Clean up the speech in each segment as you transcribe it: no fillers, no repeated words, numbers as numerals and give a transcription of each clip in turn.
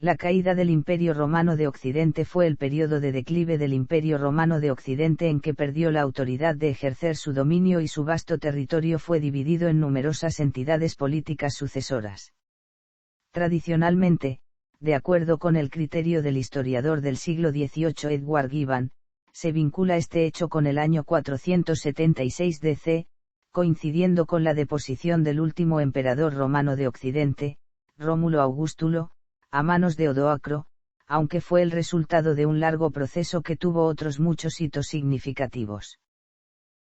La caída del Imperio Romano de Occidente fue el periodo de declive del Imperio Romano de Occidente en que perdió la autoridad de ejercer su dominio y su vasto territorio fue dividido en numerosas entidades políticas sucesoras. Tradicionalmente, de acuerdo con el criterio del historiador del siglo XVIII Edward Gibbon, se vincula este hecho con el año 476 DC, coincidiendo con la deposición del último emperador romano de Occidente, Rómulo Augustulo, a manos de Odoacro, aunque fue el resultado de un largo proceso que tuvo otros muchos hitos significativos.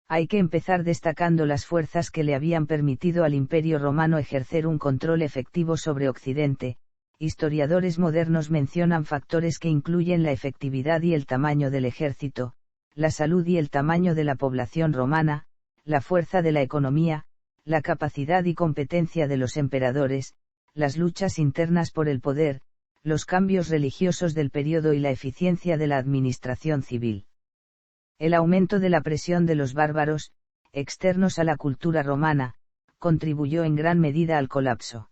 Hay que empezar destacando las fuerzas que le habían permitido al Imperio Romano ejercer un control efectivo sobre Occidente. Historiadores modernos mencionan factores que incluyen la efectividad y el tamaño del ejército, la salud y el tamaño de la población romana, la fuerza de la economía, la capacidad y competencia de los emperadores, las luchas internas por el poder, los cambios religiosos del periodo y la eficiencia de la administración civil. El aumento de la presión de los bárbaros, externos a la cultura romana, contribuyó en gran medida al colapso.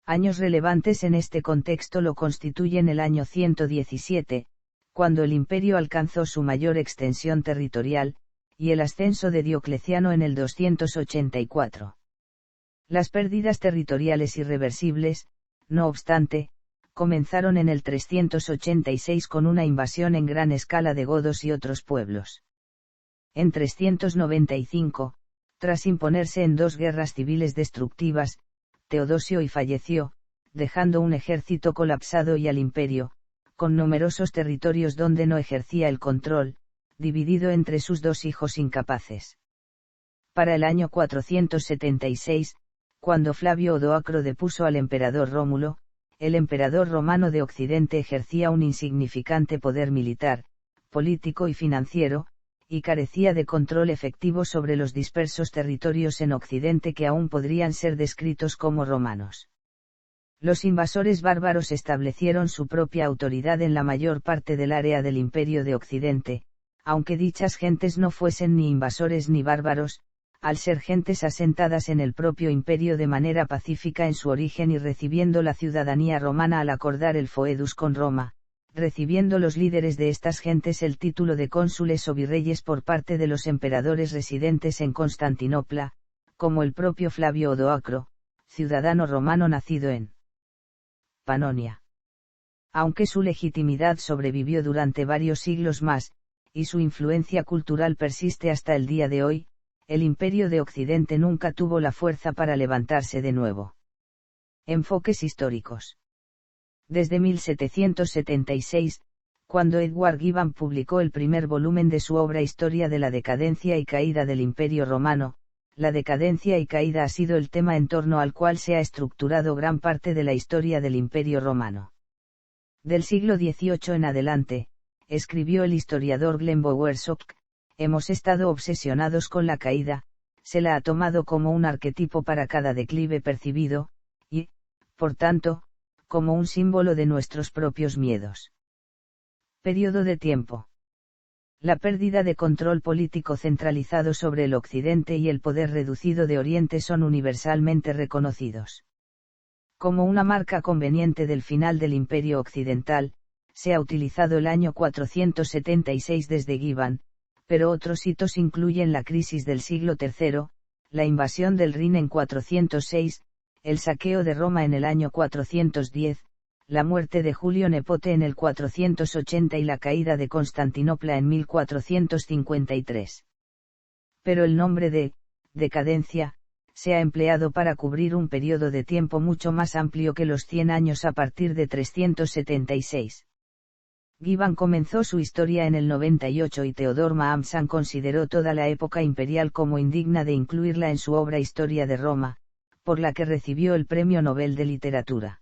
Años relevantes en este contexto lo constituyen el año 117, cuando el imperio alcanzó su mayor extensión territorial, y el ascenso de Diocleciano en el 284. Las pérdidas territoriales irreversibles, no obstante, comenzaron en el 386 con una invasión en gran escala de godos y otros pueblos. En 395, tras imponerse en dos guerras civiles destructivas, Teodosio y falleció, dejando un ejército colapsado y al imperio, con numerosos territorios donde no ejercía el control, dividido entre sus dos hijos incapaces. Para el año 476, cuando Flavio Odoacro depuso al emperador Rómulo, el emperador romano de Occidente ejercía un insignificante poder militar, político y financiero, y carecía de control efectivo sobre los dispersos territorios en Occidente que aún podrían ser descritos como romanos. Los invasores bárbaros establecieron su propia autoridad en la mayor parte del área del Imperio de Occidente, aunque dichas gentes no fuesen ni invasores ni bárbaros, al ser gentes asentadas en el propio imperio de manera pacífica en su origen y recibiendo la ciudadanía romana al acordar el foedus con Roma, recibiendo los líderes de estas gentes el título de cónsules o virreyes por parte de los emperadores residentes en Constantinopla, como el propio Flavio Odoacro, ciudadano romano nacido en Panonia. Aunque su legitimidad sobrevivió durante varios siglos más, y su influencia cultural persiste hasta el día de hoy, el Imperio de Occidente nunca tuvo la fuerza para levantarse de nuevo. Enfoques históricos. Desde 1776, cuando Edward Gibbon publicó el primer volumen de su obra Historia de la decadencia y caída del Imperio Romano, la decadencia y caída ha sido el tema en torno al cual se ha estructurado gran parte de la historia del Imperio Romano. Del siglo XVIII en adelante, escribió el historiador Glenn Bowersock, hemos estado obsesionados con la caída, se la ha tomado como un arquetipo para cada declive percibido, y, por tanto, como un símbolo de nuestros propios miedos. Periodo de tiempo. La pérdida de control político centralizado sobre el Occidente y el poder reducido de Oriente son universalmente reconocidos. Como una marca conveniente del final del Imperio Occidental, se ha utilizado el año 476 desde Gibbon, pero otros hitos incluyen la crisis del siglo III, la invasión del Rin en 406, el saqueo de Roma en el año 410, la muerte de Julio Nepote en el 480 y la caída de Constantinopla en 1453. Pero el nombre de decadencia se ha empleado para cubrir un periodo de tiempo mucho más amplio que los 100 años a partir de 376. Gibbon comenzó su historia en el 98 y Theodore Mahamsan consideró toda la época imperial como indigna de incluirla en su obra Historia de Roma, por la que recibió el Premio Nobel de Literatura.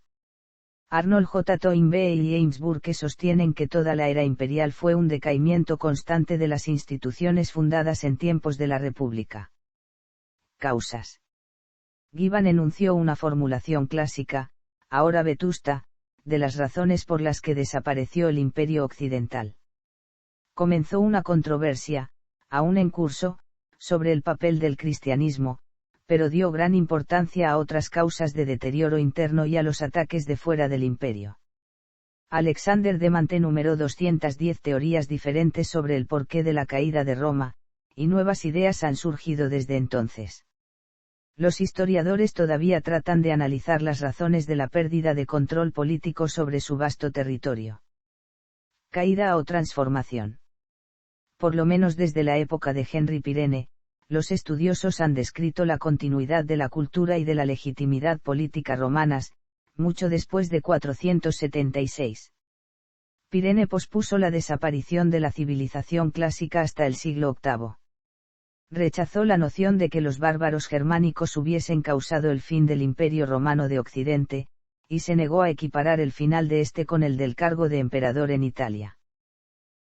Arnold J. Toynbee y James Burke sostienen que toda la era imperial fue un decaimiento constante de las instituciones fundadas en tiempos de la República. Causas. Gibbon enunció una formulación clásica, ahora vetusta, de las razones por las que desapareció el Imperio Occidental. Comenzó una controversia, aún en curso, sobre el papel del cristianismo, pero dio gran importancia a otras causas de deterioro interno y a los ataques de fuera del imperio. Alexander de Manté numeró 210 teorías diferentes sobre el porqué de la caída de Roma, y nuevas ideas han surgido desde entonces. Los historiadores todavía tratan de analizar las razones de la pérdida de control político sobre su vasto territorio. Caída o transformación. Por lo menos desde la época de Henry Pirene, los estudiosos han descrito la continuidad de la cultura y de la legitimidad política romanas, mucho después de 476. Pirene pospuso la desaparición de la civilización clásica hasta el siglo VIII. Rechazó la noción de que los bárbaros germánicos hubiesen causado el fin del Imperio Romano de Occidente, y se negó a equiparar el final de este con el del cargo de emperador en Italia.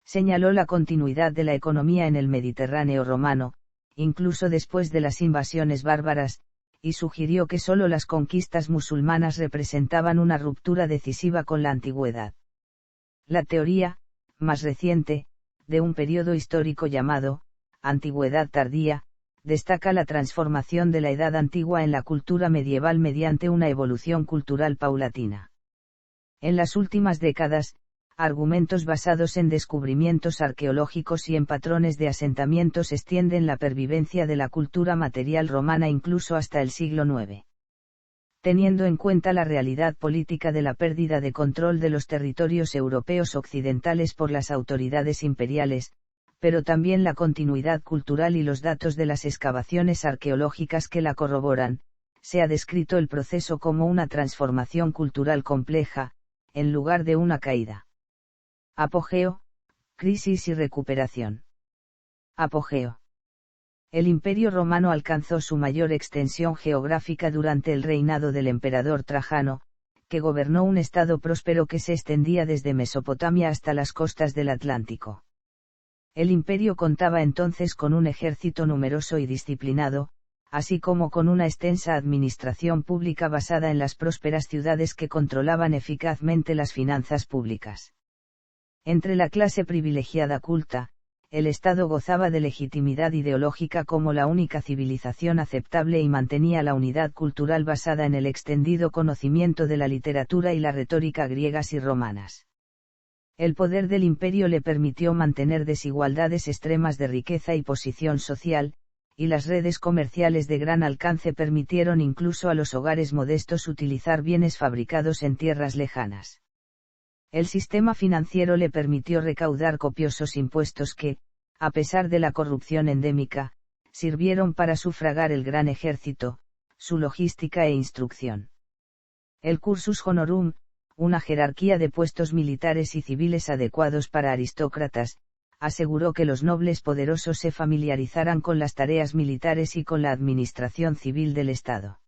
Señaló la continuidad de la economía en el Mediterráneo romano, incluso después de las invasiones bárbaras, y sugirió que sólo las conquistas musulmanas representaban una ruptura decisiva con la antigüedad. La teoría, más reciente, de un periodo histórico llamado Antigüedad tardía, destaca la transformación de la Edad Antigua en la cultura medieval mediante una evolución cultural paulatina. En las últimas décadas, argumentos basados en descubrimientos arqueológicos y en patrones de asentamientos extienden la pervivencia de la cultura material romana incluso hasta el siglo IX. Teniendo en cuenta la realidad política de la pérdida de control de los territorios europeos occidentales por las autoridades imperiales, pero también la continuidad cultural y los datos de las excavaciones arqueológicas que la corroboran, se ha descrito el proceso como una transformación cultural compleja, en lugar de una caída. Apogeo, crisis y recuperación. Apogeo. El Imperio Romano alcanzó su mayor extensión geográfica durante el reinado del emperador Trajano, que gobernó un estado próspero que se extendía desde Mesopotamia hasta las costas del Atlántico. El imperio contaba entonces con un ejército numeroso y disciplinado, así como con una extensa administración pública basada en las prósperas ciudades que controlaban eficazmente las finanzas públicas. Entre la clase privilegiada culta, el Estado gozaba de legitimidad ideológica como la única civilización aceptable y mantenía la unidad cultural basada en el extendido conocimiento de la literatura y la retórica griegas y romanas. El poder del imperio le permitió mantener desigualdades extremas de riqueza y posición social, y las redes comerciales de gran alcance permitieron incluso a los hogares modestos utilizar bienes fabricados en tierras lejanas. El sistema financiero le permitió recaudar copiosos impuestos que, a pesar de la corrupción endémica, sirvieron para sufragar el gran ejército, su logística e instrucción. El cursus honorum, una jerarquía de puestos militares y civiles adecuados para aristócratas, aseguró que los nobles poderosos se familiarizaran con las tareas militares y con la administración civil del Estado.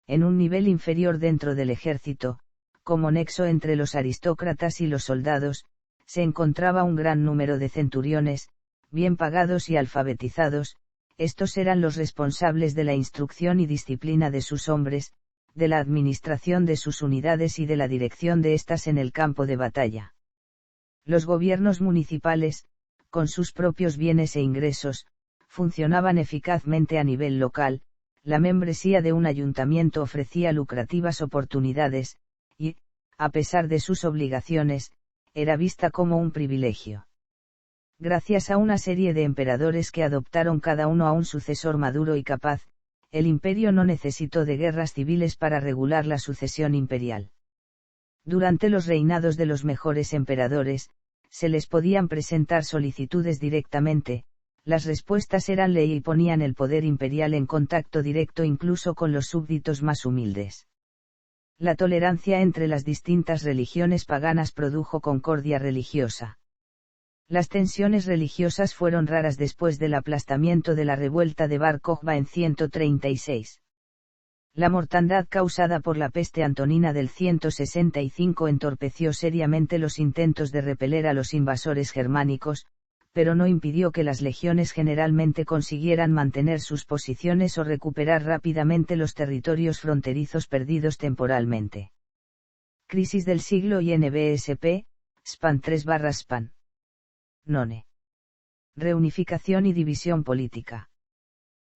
En un nivel inferior dentro del ejército, como nexo entre los aristócratas y los soldados, se encontraba un gran número de centuriones, bien pagados y alfabetizados. Estos eran los responsables de la instrucción y disciplina de sus hombres, de la administración de sus unidades y de la dirección de éstas en el campo de batalla. Los gobiernos municipales, con sus propios bienes e ingresos, funcionaban eficazmente a nivel local. La membresía de un ayuntamiento ofrecía lucrativas oportunidades, y, a pesar de sus obligaciones, era vista como un privilegio. Gracias a una serie de emperadores que adoptaron cada uno a un sucesor maduro y capaz, el imperio no necesitó de guerras civiles para regular la sucesión imperial. Durante los reinados de los mejores emperadores, se les podían presentar solicitudes directamente, las respuestas eran ley y ponían el poder imperial en contacto directo incluso con los súbditos más humildes. La tolerancia entre las distintas religiones paganas produjo concordia religiosa. Las tensiones religiosas fueron raras después del aplastamiento de la revuelta de Bar Kokhba en 136. La mortandad causada por la peste antonina del 165 entorpeció seriamente los intentos de repeler a los invasores germánicos, pero no impidió que las legiones generalmente consiguieran mantener sus posiciones o recuperar rápidamente los territorios fronterizos perdidos temporalmente. Crisis del siglo y NBSP, SPAN 3/SPAN. None. Reunificación y división política.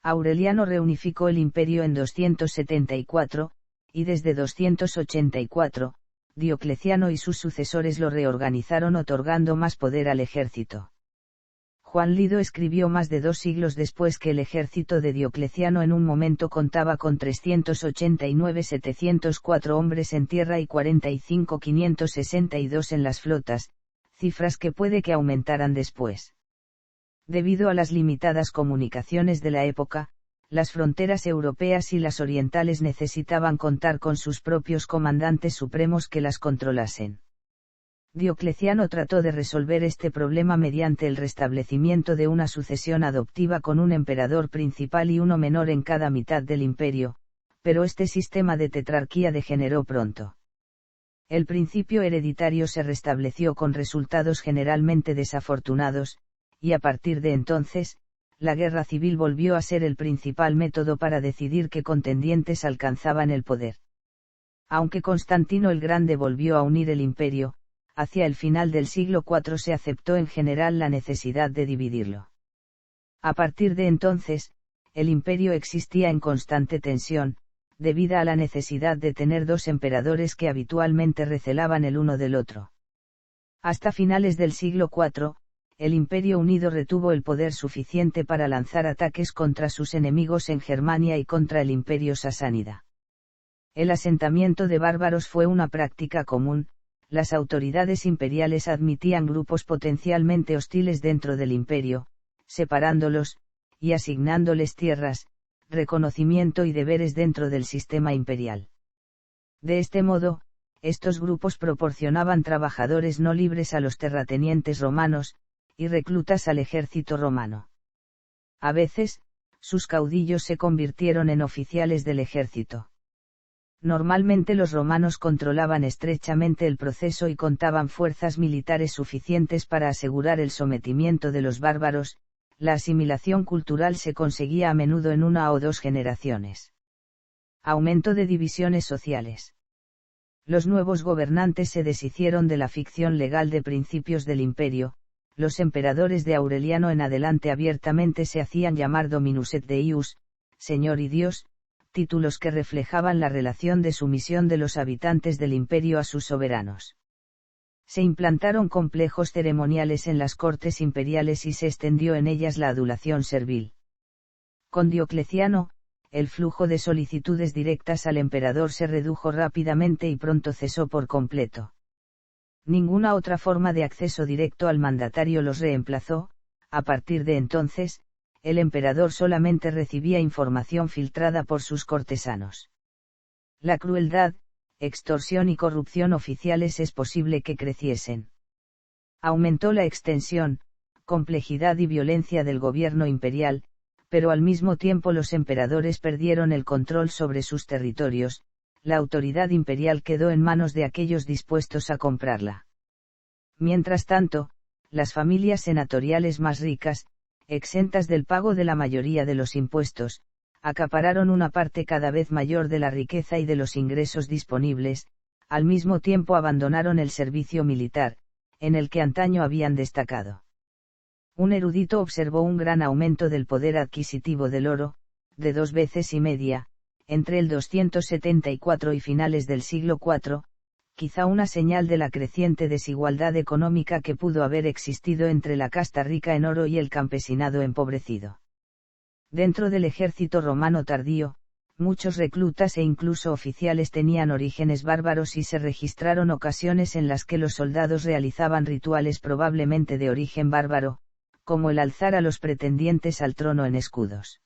Aureliano reunificó el imperio en 274, y desde 284, Diocleciano y sus sucesores lo reorganizaron otorgando más poder al ejército. Juan Lido escribió más de 2 siglos después que el ejército de Diocleciano en un momento contaba con 389.704 hombres en tierra y 45.562 en las flotas, cifras que puede que aumentaran después. Debido a las limitadas comunicaciones de la época, las fronteras europeas y las orientales necesitaban contar con sus propios comandantes supremos que las controlasen. Diocleciano trató de resolver este problema mediante el restablecimiento de una sucesión adoptiva con un emperador principal y uno menor en cada mitad del imperio, pero este sistema de tetrarquía degeneró pronto. El principio hereditario se restableció con resultados generalmente desafortunados, y a partir de entonces, la guerra civil volvió a ser el principal método para decidir qué contendientes alcanzaban el poder. Aunque Constantino el Grande volvió a unir el imperio, hacia el final del siglo IV se aceptó en general la necesidad de dividirlo. A partir de entonces, el imperio existía en constante tensión, debida a la necesidad de tener 2 emperadores que habitualmente recelaban el uno del otro. Hasta finales del siglo IV, el Imperio Unido retuvo el poder suficiente para lanzar ataques contra sus enemigos en Germania y contra el Imperio Sasánida. El asentamiento de bárbaros fue una práctica común. Las autoridades imperiales admitían grupos potencialmente hostiles dentro del imperio, separándolos, y asignándoles tierras, reconocimiento y deberes dentro del sistema imperial. De este modo, estos grupos proporcionaban trabajadores no libres a los terratenientes romanos, y reclutas al ejército romano. A veces, sus caudillos se convirtieron en oficiales del ejército. Normalmente los romanos controlaban estrechamente el proceso y contaban fuerzas militares suficientes para asegurar el sometimiento de los bárbaros. La asimilación cultural se conseguía a menudo en 1 o 2 generaciones. Aumento de divisiones sociales. Los nuevos gobernantes se deshicieron de la ficción legal de principios del imperio. Los emperadores de Aureliano en adelante abiertamente se hacían llamar Dominus et Deus, Señor y Dios, títulos que reflejaban la relación de sumisión de los habitantes del imperio a sus soberanos. Se implantaron complejos ceremoniales en las cortes imperiales y se extendió en ellas la adulación servil. Con Diocleciano, el flujo de solicitudes directas al emperador se redujo rápidamente y pronto cesó por completo. Ninguna otra forma de acceso directo al mandatario los reemplazó. A partir de entonces, el emperador solamente recibía información filtrada por sus cortesanos. La crueldad, extorsión y corrupción oficiales es posible que creciesen. Aumentó la extensión, complejidad y violencia del gobierno imperial, pero al mismo tiempo los emperadores perdieron el control sobre sus territorios. La autoridad imperial quedó en manos de aquellos dispuestos a comprarla. Mientras tanto, las familias senatoriales más ricas, exentas del pago de la mayoría de los impuestos, acapararon una parte cada vez mayor de la riqueza y de los ingresos disponibles. Al mismo tiempo abandonaron el servicio militar, en el que antaño habían destacado. Un erudito observó un gran aumento del poder adquisitivo del oro, de 2 veces y media, entre el 274 y finales del siglo IV, quizá una señal de la creciente desigualdad económica que pudo haber existido entre la casta rica en oro y el campesinado empobrecido. Dentro del ejército romano tardío, muchos reclutas e incluso oficiales tenían orígenes bárbaros y se registraron ocasiones en las que los soldados realizaban rituales probablemente de origen bárbaro, como el alzar a los pretendientes al trono en escudos.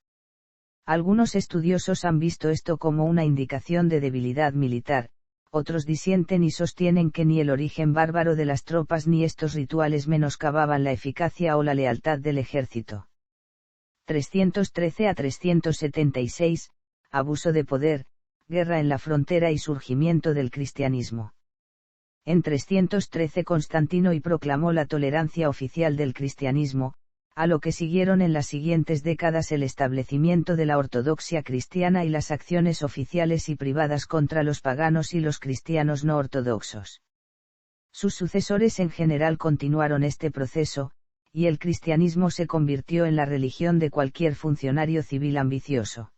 Algunos estudiosos han visto esto como una indicación de debilidad militar, otros disienten y sostienen que ni el origen bárbaro de las tropas ni estos rituales menoscababan la eficacia o la lealtad del ejército. 313 a 376, abuso de poder, guerra en la frontera y surgimiento del cristianismo. En 313 Constantino I proclamó la tolerancia oficial del cristianismo, a lo que siguieron en las siguientes décadas el establecimiento de la ortodoxia cristiana y las acciones oficiales y privadas contra los paganos y los cristianos no ortodoxos. Sus sucesores en general continuaron este proceso, y el cristianismo se convirtió en la religión de cualquier funcionario civil ambicioso.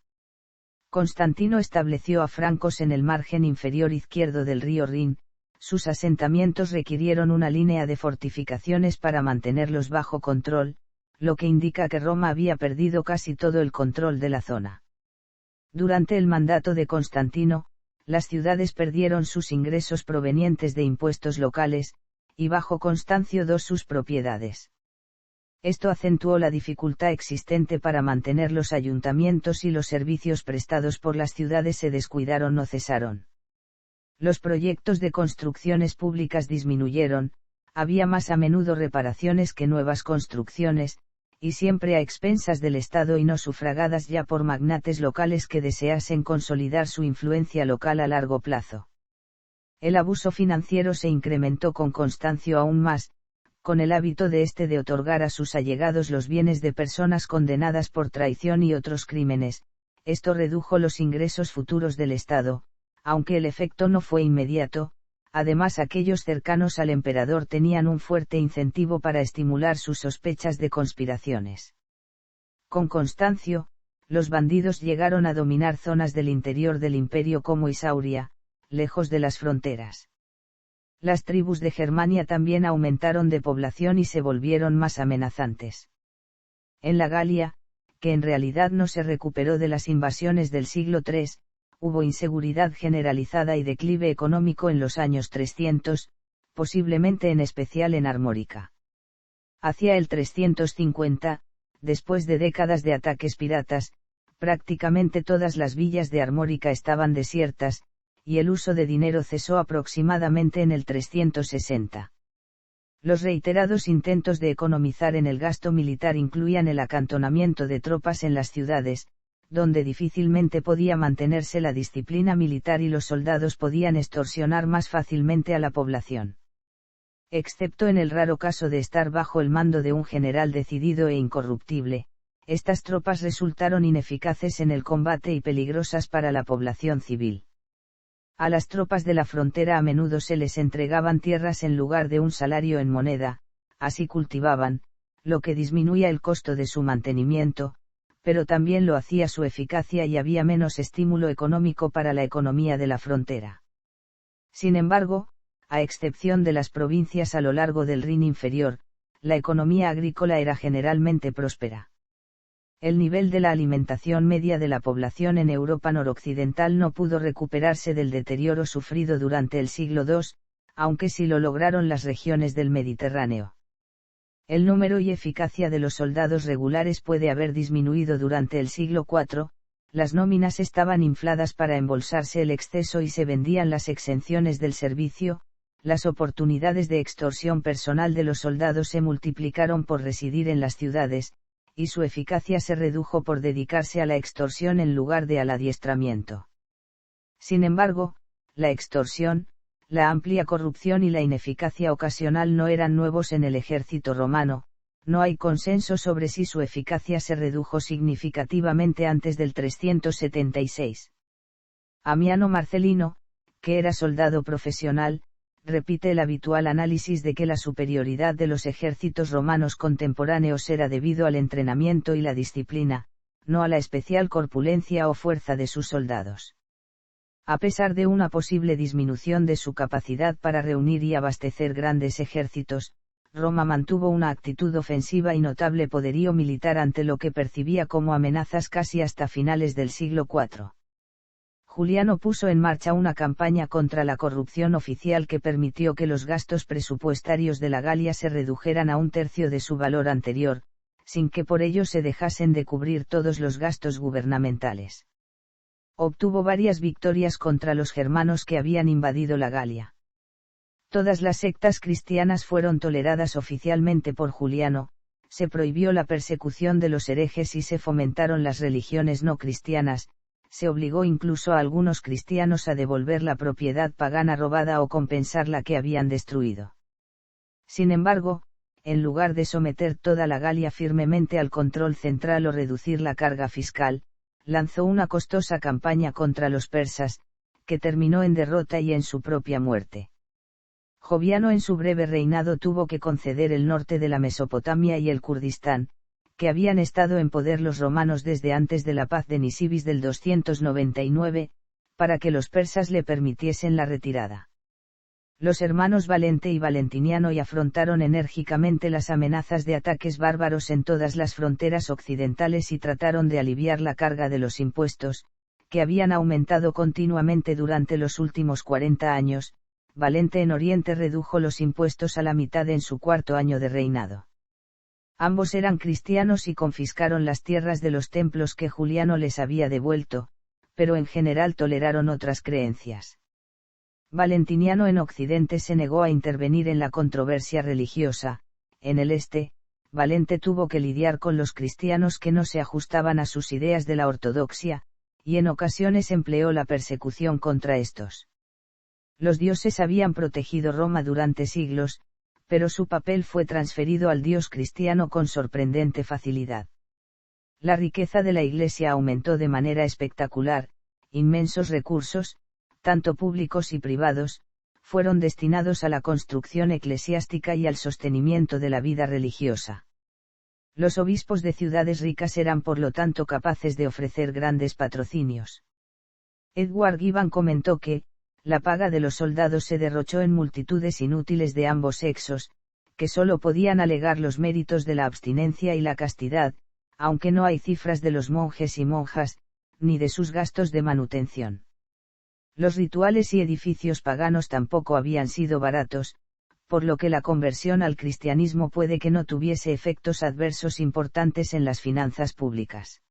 Constantino estableció a francos en el margen inferior izquierdo del río Rin, Sus asentamientos requirieron una línea de fortificaciones para mantenerlos bajo control, lo que indica que Roma había perdido casi todo el control de la zona. Durante el mandato de Constantino, las ciudades perdieron sus ingresos provenientes de impuestos locales, y bajo Constancio II sus propiedades. Esto acentuó la dificultad existente para mantener los ayuntamientos y los servicios prestados por las ciudades se descuidaron o cesaron. Los proyectos de construcciones públicas disminuyeron, había más a menudo reparaciones que nuevas construcciones, y siempre a expensas del Estado y no sufragadas ya por magnates locales que deseasen consolidar su influencia local a largo plazo. El abuso financiero se incrementó con Constancio aún más, con el hábito de de otorgar a sus allegados los bienes de personas condenadas por traición y otros crímenes. Esto redujo los ingresos futuros del Estado, aunque el efecto no fue inmediato. Además, aquellos cercanos al emperador tenían un fuerte incentivo para estimular sus sospechas de conspiraciones. Con Constancio, los bandidos llegaron a dominar zonas del interior del imperio como Isauria, lejos de las fronteras. Las tribus de Germania también aumentaron de población y se volvieron más amenazantes. En la Galia, que en realidad no se recuperó de las invasiones del siglo III, hubo inseguridad generalizada y declive económico en los años 300, posiblemente en especial en Armórica. Hacia el 350, después de décadas de ataques piratas, prácticamente todas las villas de Armórica estaban desiertas, y el uso de dinero cesó aproximadamente en el 360. Los reiterados intentos de economizar en el gasto militar incluían el acantonamiento de tropas en las ciudades, donde difícilmente podía mantenerse la disciplina militar y los soldados podían extorsionar más fácilmente a la población. Excepto en el raro caso de estar bajo el mando de un general decidido e incorruptible, estas tropas resultaron ineficaces en el combate y peligrosas para la población civil. A las tropas de la frontera a menudo se les entregaban tierras en lugar de un salario en moneda, así cultivaban, lo que disminuía el costo de su mantenimiento, pero también lo hacía su eficacia y había menos estímulo económico para la economía de la frontera. Sin embargo, a excepción de las provincias a lo largo del Rin inferior, la economía agrícola era generalmente próspera. El nivel de la alimentación media de la población en Europa noroccidental no pudo recuperarse del deterioro sufrido durante el siglo II, aunque sí lo lograron las regiones del Mediterráneo. El número y eficacia de los soldados regulares puede haber disminuido durante el siglo IV, las nóminas estaban infladas para embolsarse el exceso y se vendían las exenciones del servicio, las oportunidades de extorsión personal de los soldados se multiplicaron por residir en las ciudades, y su eficacia se redujo por dedicarse a la extorsión en lugar de al adiestramiento. Sin embargo, la extorsión, la amplia corrupción y la ineficacia ocasional no eran nuevos en el ejército romano, no hay consenso sobre si su eficacia se redujo significativamente antes del 376. Amiano Marcelino, que era soldado profesional, repite el habitual análisis de que la superioridad de los ejércitos romanos contemporáneos era debido al entrenamiento y la disciplina, no a la especial corpulencia o fuerza de sus soldados. A pesar de una posible disminución de su capacidad para reunir y abastecer grandes ejércitos, Roma mantuvo una actitud ofensiva y notable poderío militar ante lo que percibía como amenazas casi hasta finales del siglo IV. Juliano puso en marcha una campaña contra la corrupción oficial que permitió que los gastos presupuestarios de la Galia se redujeran a un tercio de su valor anterior, sin que por ello se dejasen de cubrir todos los gastos gubernamentales. Obtuvo varias victorias contra los germanos que habían invadido la Galia. Todas las sectas cristianas fueron toleradas oficialmente por Juliano, se prohibió la persecución de los herejes y se fomentaron las religiones no cristianas, se obligó incluso a algunos cristianos a devolver la propiedad pagana robada o compensar la que habían destruido. Sin embargo, en lugar de someter toda la Galia firmemente al control central o reducir la carga fiscal, lanzó una costosa campaña contra los persas, que terminó en derrota y en su propia muerte. Joviano en su breve reinado tuvo que conceder el norte de la Mesopotamia y el Kurdistán, que habían estado en poder los romanos desde antes de la paz de Nisibis del 299, para que los persas le permitiesen la retirada. Los hermanos Valente y Valentiniano y afrontaron enérgicamente las amenazas de ataques bárbaros en todas las fronteras occidentales y trataron de aliviar la carga de los impuestos, que habían aumentado continuamente durante los últimos 40 años. Valente en Oriente redujo los impuestos a la mitad en su cuarto año de reinado. Ambos eran cristianos y confiscaron las tierras de los templos que Juliano les había devuelto, pero en general toleraron otras creencias. Valentiniano en Occidente se negó a intervenir en la controversia religiosa. En el este, Valente tuvo que lidiar con los cristianos que no se ajustaban a sus ideas de la ortodoxia, y en ocasiones empleó la persecución contra estos. Los dioses habían protegido Roma durante siglos, pero su papel fue transferido al dios cristiano con sorprendente facilidad. La riqueza de la Iglesia aumentó de manera espectacular, inmensos recursos, tanto públicos y privados, fueron destinados a la construcción eclesiástica y al sostenimiento de la vida religiosa. Los obispos de ciudades ricas eran por lo tanto capaces de ofrecer grandes patrocinios. Edward Gibbon comentó que, la paga de los soldados se derrochó en multitudes inútiles de ambos sexos, que solo podían alegar los méritos de la abstinencia y la castidad, aunque no hay cifras de los monjes y monjas, ni de sus gastos de manutención. Los rituales y edificios paganos tampoco habían sido baratos, por lo que la conversión al cristianismo puede que no tuviese efectos adversos importantes en las finanzas públicas.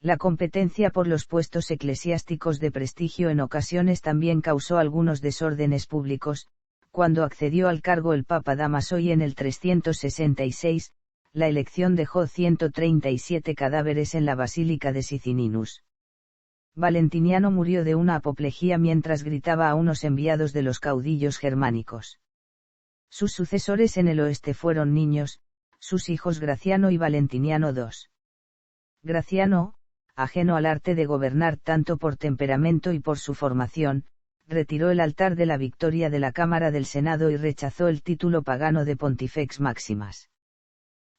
La competencia por los puestos eclesiásticos de prestigio en ocasiones también causó algunos desórdenes públicos. Cuando accedió al cargo el Papa Dámaso y en el 366, la elección dejó 137 cadáveres en la Basílica de Sicininus. Valentiniano murió de una apoplejía mientras gritaba a unos enviados de los caudillos germánicos. Sus sucesores en el oeste fueron niños, sus hijos Graciano y Valentiniano II. Graciano, ajeno al arte de gobernar tanto por temperamento y por su formación, retiró el altar de la victoria de la Cámara del Senado y rechazó el título pagano de Pontifex Maximas.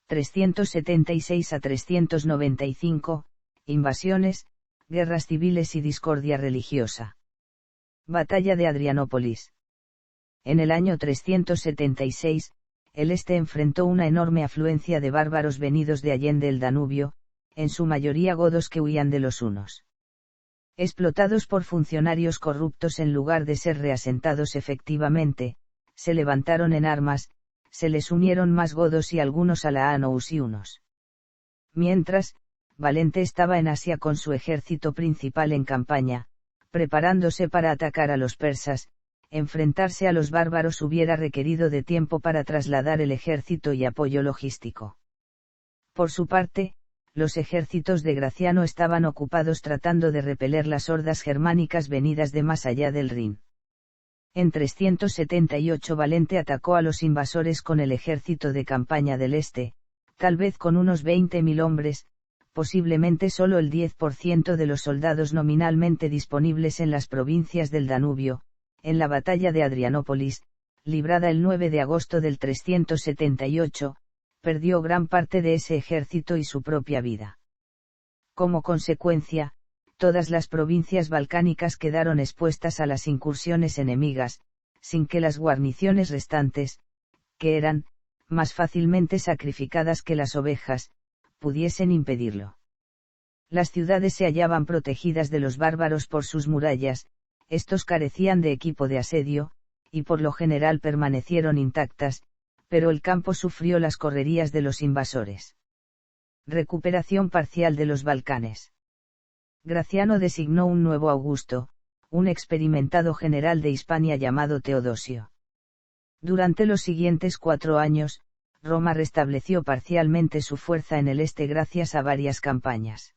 376 a 395, invasiones, guerras civiles y discordia religiosa. Batalla de Adrianópolis. En el año 376, el este enfrentó una enorme afluencia de bárbaros venidos de allende el Danubio, en su mayoría godos que huían de los hunos. Explotados por funcionarios corruptos en lugar de ser reasentados efectivamente, se levantaron en armas, se les unieron más godos y algunos alaánous y hunos. Mientras, Valente estaba en Asia con su ejército principal en campaña, preparándose para atacar a los persas. Enfrentarse a los bárbaros hubiera requerido de tiempo para trasladar el ejército y apoyo logístico. Por su parte, los ejércitos de Graciano estaban ocupados tratando de repeler las hordas germánicas venidas de más allá del Rin. En 378 Valente atacó a los invasores con el ejército de campaña del este, tal vez con unos 20.000 hombres, posiblemente solo el 10% de los soldados nominalmente disponibles en las provincias del Danubio. En la batalla de Adrianópolis, librada el 9 de agosto del 378, perdió gran parte de ese ejército y su propia vida. Como consecuencia, todas las provincias balcánicas quedaron expuestas a las incursiones enemigas, sin que las guarniciones restantes, que eran, más fácilmente sacrificadas que las ovejas, pudiesen impedirlo. Las ciudades se hallaban protegidas de los bárbaros por sus murallas, estos carecían de equipo de asedio, y por lo general permanecieron intactas, pero el campo sufrió las correrías de los invasores. Recuperación parcial de los Balcanes. Graciano designó un nuevo Augusto, un experimentado general de Hispania llamado Teodosio. Durante los siguientes 4 años, Roma restableció parcialmente su fuerza en el este gracias a varias campañas.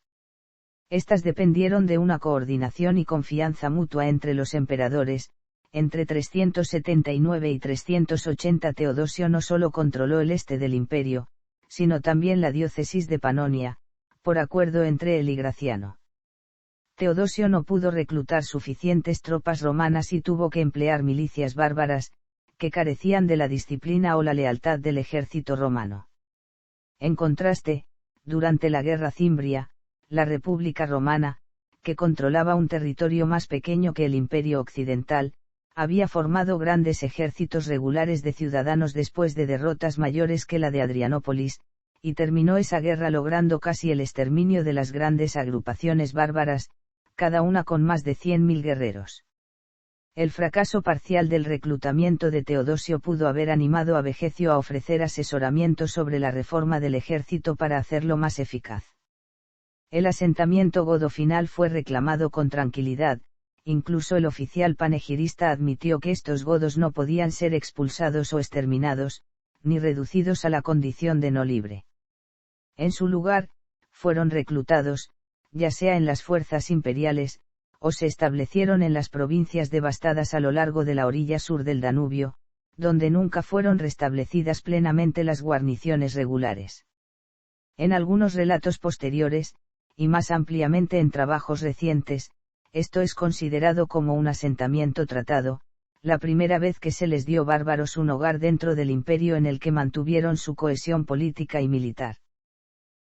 Estas dependieron de una coordinación y confianza mutua entre los emperadores. Entre 379 y 380 Teodosio no solo controló el este del imperio, sino también la diócesis de Panonia, por acuerdo entre él y Graciano. Teodosio no pudo reclutar suficientes tropas romanas y tuvo que emplear milicias bárbaras, que carecían de la disciplina o la lealtad del ejército romano. En contraste, durante la guerra cimbria, la República Romana, que controlaba un territorio más pequeño que el Imperio Occidental, Había formado grandes ejércitos regulares de ciudadanos después de derrotas mayores que la de Adrianópolis, y terminó esa guerra logrando casi el exterminio de las grandes agrupaciones bárbaras, cada una con más de 100.000 guerreros. El fracaso parcial del reclutamiento de Teodosio pudo haber animado a Vegecio a ofrecer asesoramiento sobre la reforma del ejército para hacerlo más eficaz. El asentamiento godo final fue reclamado con tranquilidad, incluso el oficial panegirista admitió que estos godos no podían ser expulsados o exterminados, ni reducidos a la condición de no libre. En su lugar, fueron reclutados, ya sea en las fuerzas imperiales, o se establecieron en las provincias devastadas a lo largo de la orilla sur del Danubio, donde nunca fueron restablecidas plenamente las guarniciones regulares. En algunos relatos posteriores, y más ampliamente en trabajos recientes, esto es considerado como un asentamiento tratado, la primera vez que se les dio bárbaros un hogar dentro del imperio en el que mantuvieron su cohesión política y militar.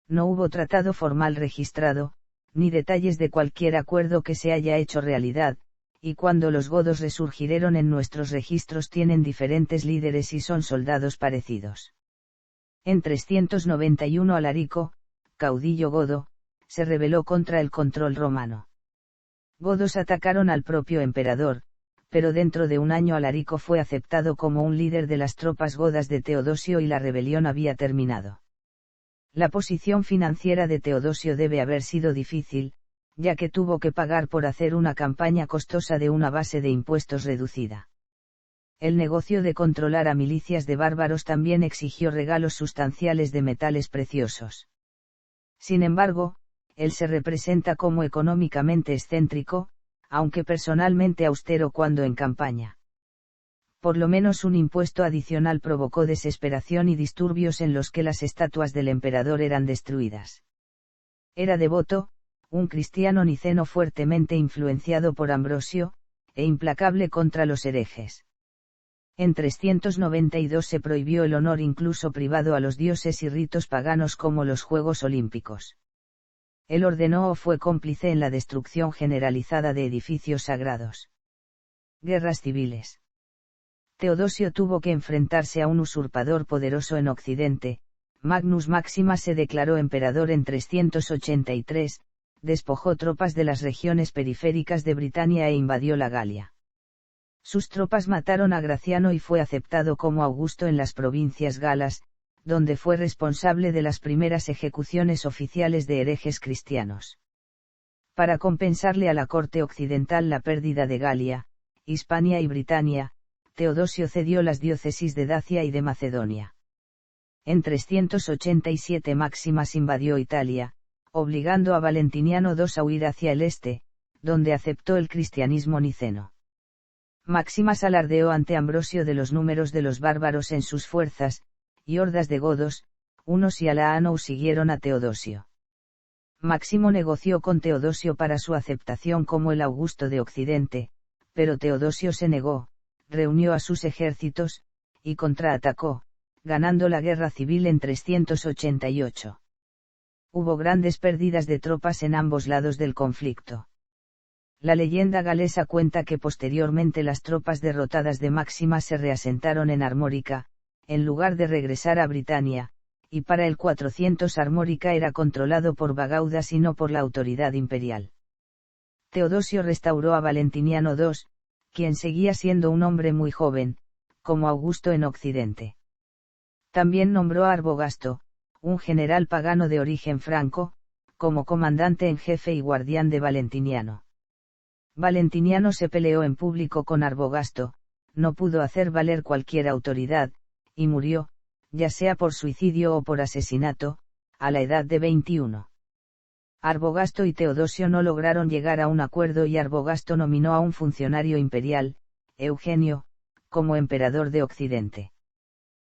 No hubo tratado formal registrado, ni detalles de cualquier acuerdo que se haya hecho realidad, y cuando los godos resurgieron en nuestros registros tienen diferentes líderes y son soldados parecidos. En 391 Alarico, caudillo godo, se rebeló contra el control romano. Godos atacaron al propio emperador, pero dentro de un año Alarico fue aceptado como un líder de las tropas godas de Teodosio y la rebelión había terminado. La posición financiera de Teodosio debe haber sido difícil, ya que tuvo que pagar por hacer una campaña costosa de una base de impuestos reducida. El negocio de controlar a milicias de bárbaros también exigió regalos sustanciales de metales preciosos. Sin embargo, él se representa como económicamente excéntrico, aunque personalmente austero cuando en campaña. Por lo menos un impuesto adicional provocó desesperación y disturbios en los que las estatuas del emperador eran destruidas. Era devoto, un cristiano niceno fuertemente influenciado por Ambrosio, e implacable contra los herejes. En 392 se prohibió el honor incluso privado a los dioses y ritos paganos como los Juegos Olímpicos. Él ordenó o fue cómplice en la destrucción generalizada de edificios sagrados. Guerras civiles. Teodosio tuvo que enfrentarse a un usurpador poderoso en Occidente. Magnus Máxima se declaró emperador en 383, despojó tropas de las regiones periféricas de Britania e invadió la Galia. Sus tropas mataron a Graciano y fue aceptado como Augusto en las provincias galas, donde fue responsable de las primeras ejecuciones oficiales de herejes cristianos. Para compensarle a la corte occidental la pérdida de Galia, Hispania y Britania, Teodosio cedió las diócesis de Dacia y de Macedonia. En 387 Máximas invadió Italia, obligando a Valentiniano II a huir hacia el este, donde aceptó el cristianismo niceno. Máximas alardeó ante Ambrosio de los números de los bárbaros en sus fuerzas, y hordas de godos, hunos y alaánous siguieron a Teodosio. Máximo negoció con Teodosio para su aceptación como el Augusto de Occidente, pero Teodosio se negó, reunió a sus ejércitos, y contraatacó, ganando la guerra civil en 388. Hubo grandes pérdidas de tropas en ambos lados del conflicto. La leyenda galesa cuenta que posteriormente las tropas derrotadas de Máxima se reasentaron en Armórica, en lugar de regresar a Britania, y para el 400 Armórica era controlado por Bagaudas y no por la autoridad imperial. Teodosio restauró a Valentiniano II, quien seguía siendo un hombre muy joven, como Augusto en Occidente. También nombró a Arbogasto, un general pagano de origen franco, como comandante en jefe y guardián de Valentiniano. Valentiniano se peleó en público con Arbogasto, no pudo hacer valer cualquier autoridad, y murió, ya sea por suicidio o por asesinato, a la edad de 21. Arbogasto y Teodosio no lograron llegar a un acuerdo y Arbogasto nominó a un funcionario imperial, Eugenio, como emperador de Occidente.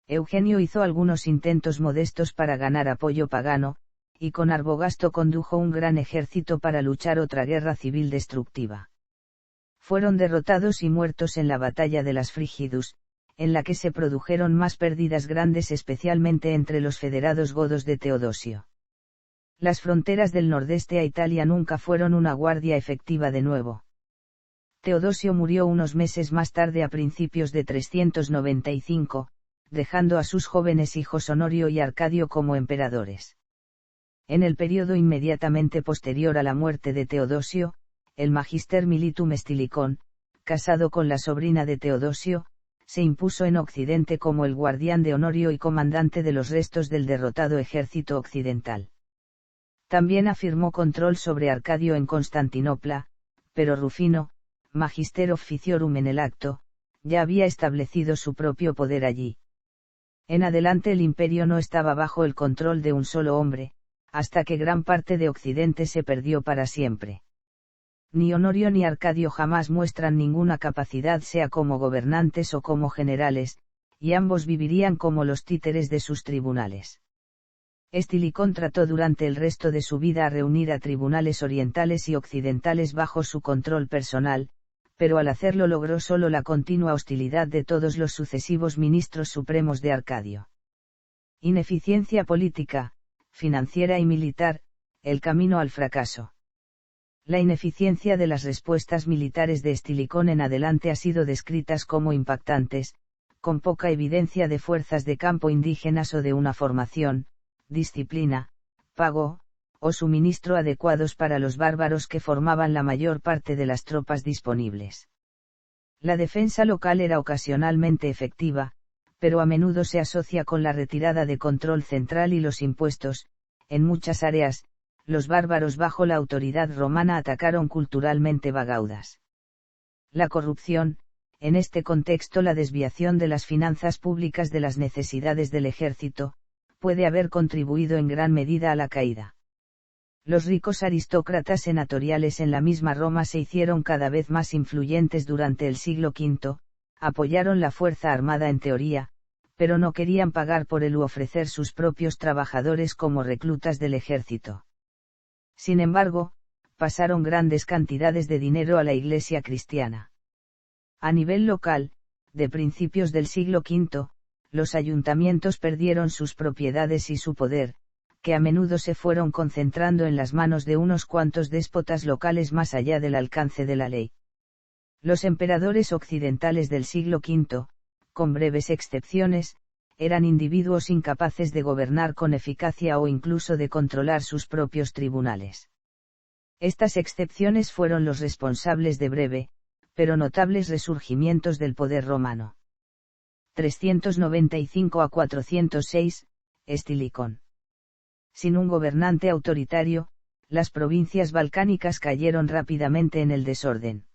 Eugenio hizo algunos intentos modestos para ganar apoyo pagano, y con Arbogasto condujo un gran ejército para luchar otra guerra civil destructiva. Fueron derrotados y muertos en la batalla de las Frigidus, en la que se produjeron más pérdidas grandes especialmente entre los federados godos de Teodosio. Las fronteras del nordeste a Italia nunca fueron una guardia efectiva de nuevo. Teodosio murió unos meses más tarde a principios de 395, dejando a sus jóvenes hijos Honorio y Arcadio como emperadores. En el período inmediatamente posterior a la muerte de Teodosio, el Magister Militum Estilicón, casado con la sobrina de Teodosio, se impuso en Occidente como el guardián de Honorio y comandante de los restos del derrotado ejército occidental. También afirmó control sobre Arcadio en Constantinopla, pero Rufino, Magister Officiorum en el acto, ya había establecido su propio poder allí. En adelante el imperio no estaba bajo el control de un solo hombre, hasta que gran parte de Occidente se perdió para siempre. Ni Honorio ni Arcadio jamás muestran ninguna capacidad sea como gobernantes o como generales, y ambos vivirían como los títeres de sus tribunales. Estilicón trató durante el resto de su vida a reunir a tribunales orientales y occidentales bajo su control personal, pero al hacerlo logró solo la continua hostilidad de todos los sucesivos ministros supremos de Arcadio. Ineficiencia política, financiera y militar, el camino al fracaso. La ineficiencia de las respuestas militares de Estilicón en adelante ha sido descritas como impactantes, con poca evidencia de fuerzas de campo indígenas o de una formación, disciplina, pago, o suministro adecuados para los bárbaros que formaban la mayor parte de las tropas disponibles. La defensa local era ocasionalmente efectiva, pero a menudo se asocia con la retirada de control central y los impuestos. En muchas áreas, los bárbaros bajo la autoridad romana atacaron culturalmente Bagaudas. La corrupción, en este contexto la desviación de las finanzas públicas de las necesidades del ejército, puede haber contribuido en gran medida a la caída. Los ricos aristócratas senatoriales en la misma Roma se hicieron cada vez más influyentes durante el siglo V, apoyaron la fuerza armada en teoría, pero no querían pagar por él u ofrecer sus propios trabajadores como reclutas del ejército. Sin embargo, pasaron grandes cantidades de dinero a la Iglesia cristiana. A nivel local, de principios del siglo V, los ayuntamientos perdieron sus propiedades y su poder, que a menudo se fueron concentrando en las manos de unos cuantos déspotas locales más allá del alcance de la ley. Los emperadores occidentales del siglo V, con breves excepciones, eran individuos incapaces de gobernar con eficacia o incluso de controlar sus propios tribunales. Estas excepciones fueron los responsables de breve, pero notables resurgimientos del poder romano. 395 a 406, Estilicón. Sin un gobernante autoritario, las provincias balcánicas cayeron rápidamente en el desorden.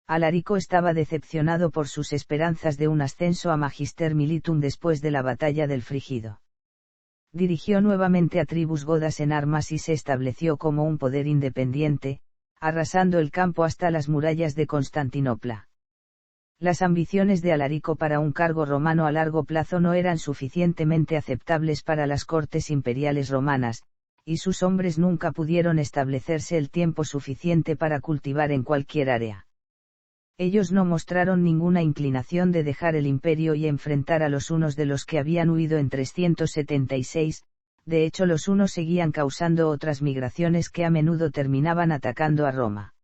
Alarico estaba decepcionado por sus esperanzas de un ascenso a Magister Militum después de la batalla del Frígido. Dirigió nuevamente a tribus godas en armas y se estableció como un poder independiente, arrasando el campo hasta las murallas de Constantinopla. Las ambiciones de Alarico para un cargo romano a largo plazo no eran suficientemente aceptables para las cortes imperiales romanas, y sus hombres nunca pudieron establecerse el tiempo suficiente para cultivar en cualquier área. Ellos no mostraron ninguna inclinación de dejar el imperio y enfrentar a los hunos de los que habían huido en 376, de hecho los hunos seguían causando otras migraciones que a menudo terminaban atacando a Roma.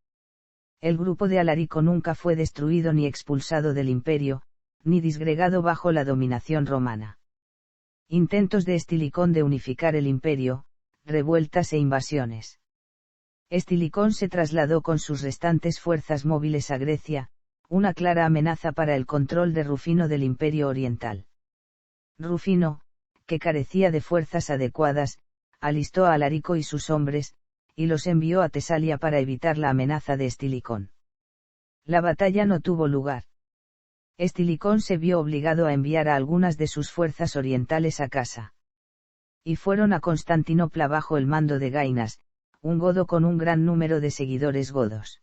El grupo de Alarico nunca fue destruido ni expulsado del imperio, ni disgregado bajo la dominación romana. Intentos de Estilicón de unificar el imperio, revueltas e invasiones. Estilicón se trasladó con sus restantes fuerzas móviles a Grecia, una clara amenaza para el control de Rufino del Imperio Oriental. Rufino, que carecía de fuerzas adecuadas, alistó a Alarico y sus hombres, y los envió a Tesalia para evitar la amenaza de Estilicón. La batalla no tuvo lugar. Estilicón se vio obligado a enviar a algunas de sus fuerzas orientales a casa. Y fueron a Constantinopla bajo el mando de Gainas, un godo con un gran número de seguidores godos.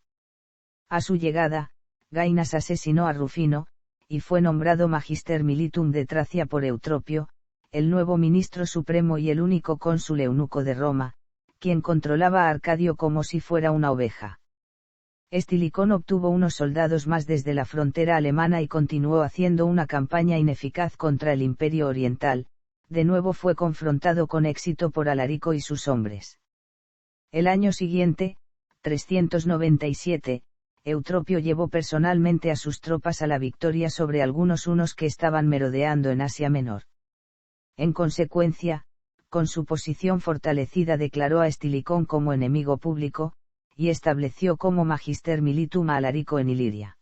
A su llegada, Gainas asesinó a Rufino, y fue nombrado Magister Militum de Tracia por Eutropio, el nuevo ministro supremo y el único cónsul eunuco de Roma, quien controlaba a Arcadio como si fuera una oveja. Estilicón obtuvo unos soldados más desde la frontera alemana y continuó haciendo una campaña ineficaz contra el Imperio Oriental, de nuevo fue confrontado con éxito por Alarico y sus hombres. El año siguiente, 397, Eutropio llevó personalmente a sus tropas a la victoria sobre algunos hunos que estaban merodeando en Asia Menor. En consecuencia, con su posición fortalecida declaró a Estilicón como enemigo público, y estableció como magister militum a Alarico en Iliria.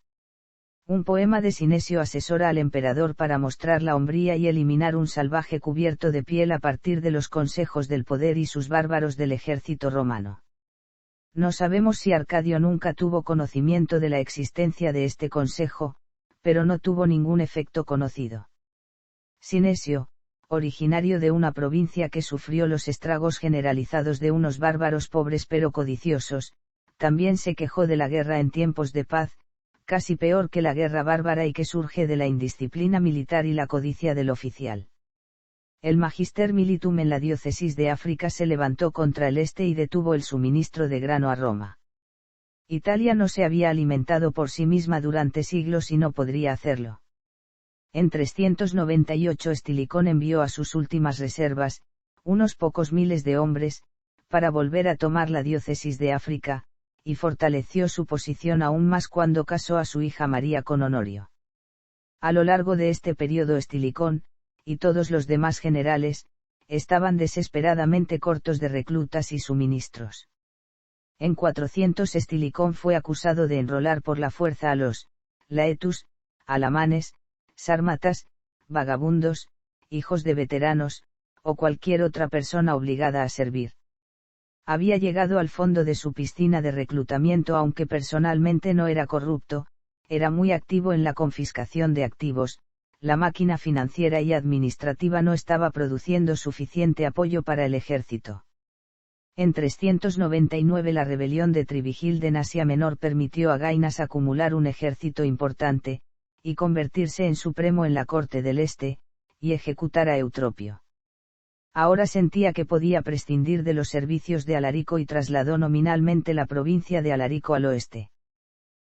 Un poema de Sinesio asesora al emperador para mostrar la hombría y eliminar un salvaje cubierto de piel a partir de los consejos del poder y sus bárbaros del ejército romano. No sabemos si Arcadio nunca tuvo conocimiento de la existencia de este consejo, pero no tuvo ningún efecto conocido. Sinesio, originario de una provincia que sufrió los estragos generalizados de unos bárbaros pobres pero codiciosos, también se quejó de la guerra en tiempos de paz, casi peor que la guerra bárbara y que surge de la indisciplina militar y la codicia del oficial. El Magister Militum en la diócesis de África se levantó contra el este y detuvo el suministro de grano a Roma. Italia no se había alimentado por sí misma durante siglos y no podría hacerlo. En 398 Estilicón envió a sus últimas reservas, unos pocos miles de hombres, para volver a tomar la diócesis de África, y fortaleció su posición aún más cuando casó a su hija María con Honorio. A lo largo de este periodo Estilicón, y todos los demás generales, estaban desesperadamente cortos de reclutas y suministros. En 400 Estilicón fue acusado de enrolar por la fuerza a los laetus, alamanes, sármatas, vagabundos, hijos de veteranos, o cualquier otra persona obligada a servir. Había llegado al fondo de su piscina de reclutamiento aunque personalmente no era corrupto, era muy activo en la confiscación de activos, la máquina financiera y administrativa no estaba produciendo suficiente apoyo para el ejército. En 399 la rebelión de Trivigilde en Asia Menor permitió a Gainas acumular un ejército importante, y convertirse en supremo en la corte del Este, y ejecutar a Eutropio. Ahora sentía que podía prescindir de los servicios de Alarico y trasladó nominalmente la provincia de Alarico al oeste.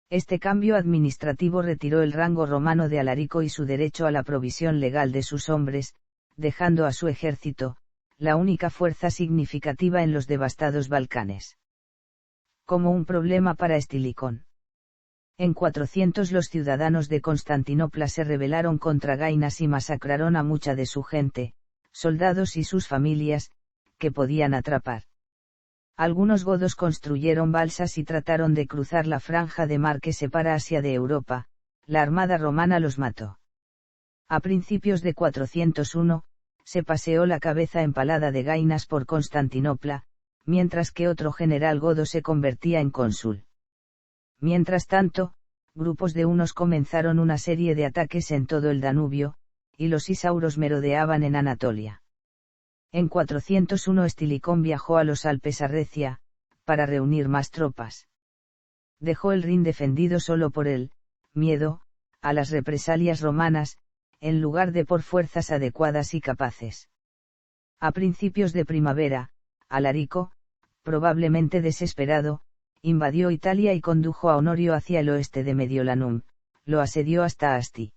Este cambio administrativo retiró el rango romano de Alarico y su derecho a la provisión legal de sus hombres, dejando a su ejército, la única fuerza significativa en los devastados Balcanes. Como un problema para Estilicón. En 400 los ciudadanos de Constantinopla se rebelaron contra Gainas y masacraron a mucha de su gente, soldados y sus familias, que podían atrapar. Algunos godos construyeron balsas y trataron de cruzar la franja de mar que separa Asia de Europa, la armada romana los mató. A principios de 401, se paseó la cabeza empalada de Gainas por Constantinopla, mientras que otro general godo se convertía en cónsul. Mientras tanto, grupos de hunos comenzaron una serie de ataques en todo el Danubio, y los isauros merodeaban en Anatolia. En 401 Estilicón viajó a los Alpes a Recia, para reunir más tropas. Dejó el Rin defendido solo por el miedo a las represalias romanas, en lugar de por fuerzas adecuadas y capaces. A principios de primavera, Alarico, probablemente desesperado, invadió Italia y condujo a Honorio hacia el oeste de Mediolanum, lo asedió hasta Asti.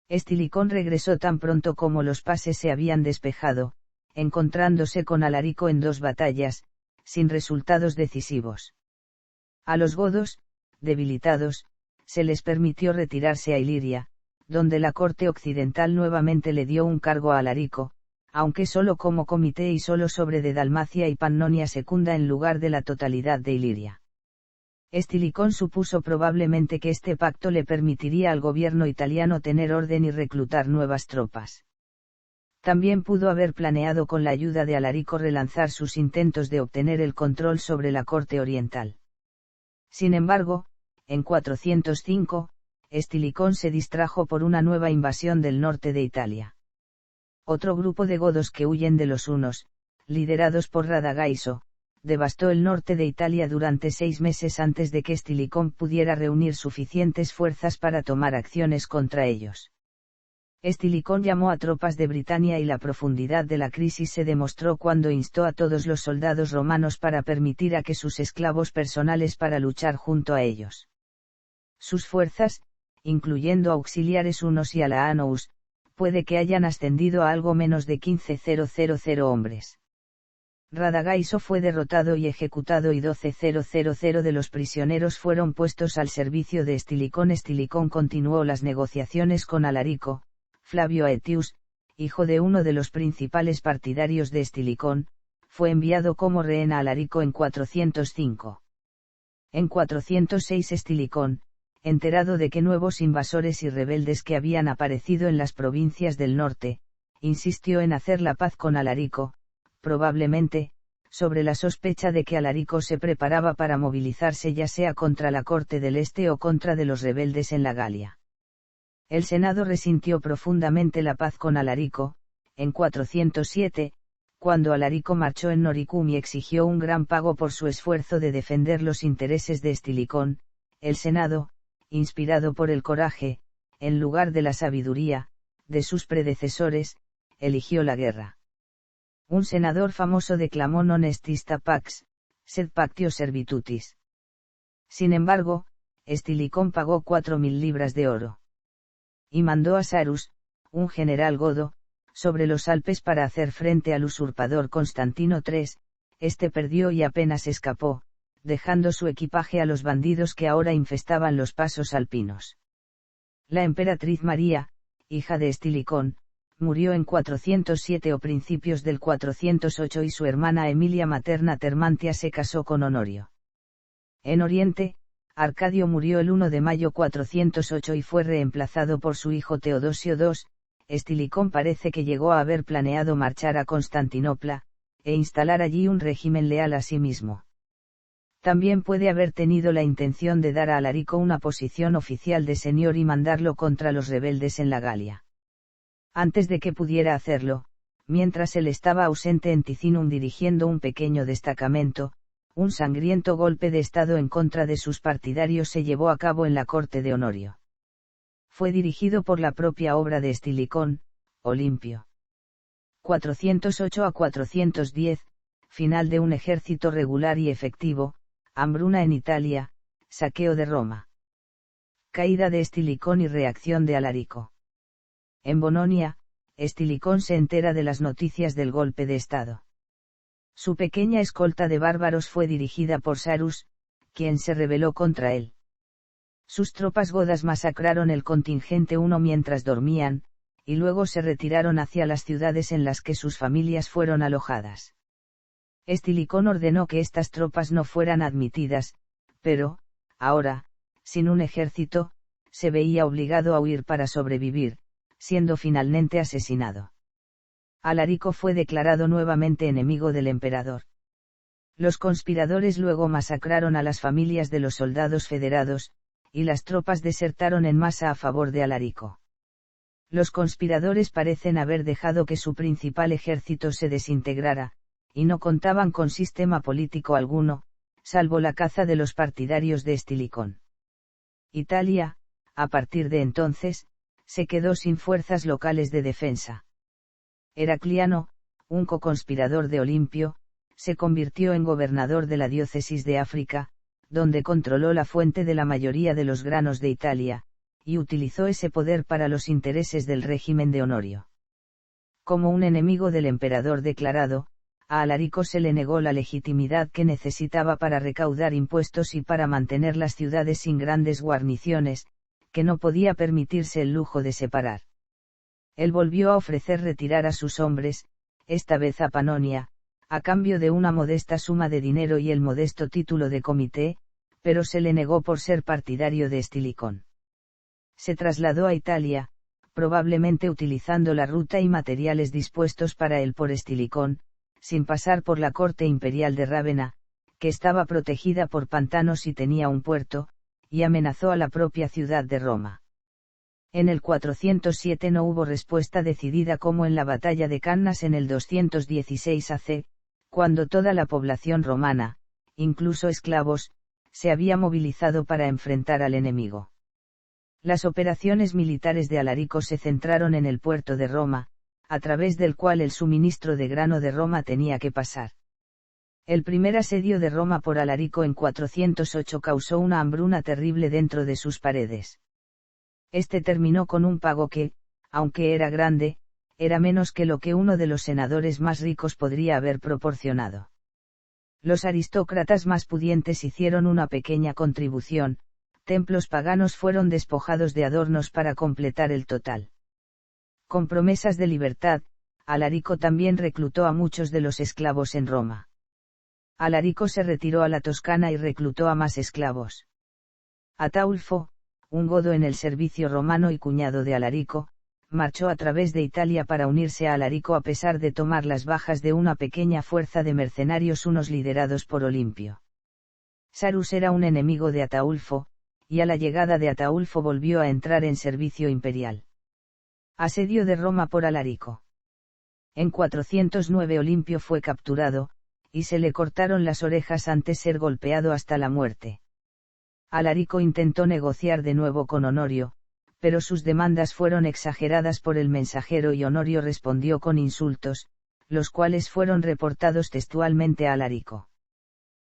Estilicón regresó tan pronto como los pases se habían despejado, encontrándose con Alarico en 2 batallas, sin resultados decisivos. A los godos, debilitados, se les permitió retirarse a Iliria, donde la corte occidental nuevamente le dio un cargo a Alarico, aunque solo como comité y solo sobre de Dalmacia y Pannonia Secunda en lugar de la totalidad de Iliria. Estilicón supuso probablemente que este pacto le permitiría al gobierno italiano tener orden y reclutar nuevas tropas. También pudo haber planeado con la ayuda de Alarico relanzar sus intentos de obtener el control sobre la corte oriental. Sin embargo, en 405, Estilicón se distrajo por una nueva invasión del norte de Italia. Otro grupo de godos que huyen de los hunos, liderados por Radagaiso, devastó el norte de Italia durante 6 meses antes de que Estilicón pudiera reunir suficientes fuerzas para tomar acciones contra ellos. Estilicón llamó a tropas de Britania y la profundidad de la crisis se demostró cuando instó a todos los soldados romanos para permitir a que sus esclavos personales para luchar junto a ellos. Sus fuerzas, incluyendo auxiliares hunos y alaánous, puede que hayan ascendido a algo menos de 15.000 hombres. Radagaiso fue derrotado y ejecutado y 12.000 de los prisioneros fueron puestos al servicio de Estilicón. Estilicón continuó las negociaciones con Alarico. Flavio Aetius, hijo de uno de los principales partidarios de Estilicón, fue enviado como rehén a Alarico en 405. En 406 Estilicón, enterado de que nuevos invasores y rebeldes que habían aparecido en las provincias del norte, insistió en hacer la paz con Alarico, probablemente, sobre la sospecha de que Alarico se preparaba para movilizarse ya sea contra la corte del este o contra de los rebeldes en la Galia. El Senado resintió profundamente la paz con Alarico. En 407, cuando Alarico marchó en Noricum y exigió un gran pago por su esfuerzo de defender los intereses de Estilicón, el Senado, inspirado por el coraje, en lugar de la sabiduría, de sus predecesores, eligió la guerra. Un senador famoso declamó non estista pax, sed pactio servitutis. Sin embargo, Estilicón pagó 4.000 libras de oro. Y mandó a Sarus, un general godo, sobre los Alpes para hacer frente al usurpador Constantino III. Este perdió y apenas escapó, dejando su equipaje a los bandidos que ahora infestaban los pasos alpinos. La emperatriz María, hija de Estilicón, murió en 407 o principios del 408 y su hermana Emilia materna Termantia se casó con Honorio. En Oriente, Arcadio murió el 1 de mayo 408 y fue reemplazado por su hijo Teodosio II. Estilicón parece que llegó a haber planeado marchar a Constantinopla, e instalar allí un régimen leal a sí mismo. También puede haber tenido la intención de dar a Alarico una posición oficial de señor y mandarlo contra los rebeldes en la Galia. Antes de que pudiera hacerlo, mientras él estaba ausente en Ticinum dirigiendo un pequeño destacamento, un sangriento golpe de estado en contra de sus partidarios se llevó a cabo en la corte de Honorio. Fue dirigido por la propia obra de Estilicón, Olimpio. 408 a 410, final de un ejército regular y efectivo, hambruna en Italia, saqueo de Roma. Caída de Estilicón y reacción de Alarico. En Bononia, Estilicón se entera de las noticias del golpe de estado. Su pequeña escolta de bárbaros fue dirigida por Sarus, quien se rebeló contra él. Sus tropas godas masacraron el contingente 1 mientras dormían, y luego se retiraron hacia las ciudades en las que sus familias fueron alojadas. Estilicón ordenó que estas tropas no fueran admitidas, pero, ahora, sin un ejército, se veía obligado a huir para sobrevivir, siendo finalmente asesinado. Alarico fue declarado nuevamente enemigo del emperador. Los conspiradores luego masacraron a las familias de los soldados federados, y las tropas desertaron en masa a favor de Alarico. Los conspiradores parecen haber dejado que su principal ejército se desintegrara, y no contaban con sistema político alguno, salvo la caza de los partidarios de Estilicón. Italia, a partir de entonces, se quedó sin fuerzas locales de defensa. Heracliano, un coconspirador de Olimpio, se convirtió en gobernador de la diócesis de África, donde controló la fuente de la mayoría de los granos de Italia, y utilizó ese poder para los intereses del régimen de Honorio. Como un enemigo del emperador declarado, a Alarico se le negó la legitimidad que necesitaba para recaudar impuestos y para mantener las ciudades sin grandes guarniciones, que no podía permitirse el lujo de separar. Él volvió a ofrecer retirar a sus hombres, esta vez a Panonia, a cambio de una modesta suma de dinero y el modesto título de comité, pero se le negó por ser partidario de Estilicón. Se trasladó a Italia, probablemente utilizando la ruta y materiales dispuestos para él por Estilicón, sin pasar por la corte imperial de Rávena, que estaba protegida por pantanos y tenía un puerto, y amenazó a la propia ciudad de Roma. En el 407 no hubo respuesta decidida como en la batalla de Cannas en el 216 AC, cuando toda la población romana, incluso esclavos, se había movilizado para enfrentar al enemigo. Las operaciones militares de Alarico se centraron en el puerto de Roma, a través del cual el suministro de grano de Roma tenía que pasar. El primer asedio de Roma por Alarico en 408 causó una hambruna terrible dentro de sus paredes. Este terminó con un pago que, aunque era grande, era menos que lo que uno de los senadores más ricos podría haber proporcionado. Los aristócratas más pudientes hicieron una pequeña contribución, templos paganos fueron despojados de adornos para completar el total. Con promesas de libertad, Alarico también reclutó a muchos de los esclavos en Roma. Alarico se retiró a la Toscana y reclutó a más esclavos. Ataulfo, un godo en el servicio romano y cuñado de Alarico, marchó a través de Italia para unirse a Alarico a pesar de tomar las bajas de una pequeña fuerza de mercenarios unos liderados por Olimpio. Sarus era un enemigo de Ataulfo, y a la llegada de Ataulfo volvió a entrar en servicio imperial. Asedio de Roma por Alarico. En 409 Olimpio fue capturado, y se le cortaron las orejas antes ser golpeado hasta la muerte. Alarico intentó negociar de nuevo con Honorio, pero sus demandas fueron exageradas por el mensajero y Honorio respondió con insultos, los cuales fueron reportados textualmente a Alarico.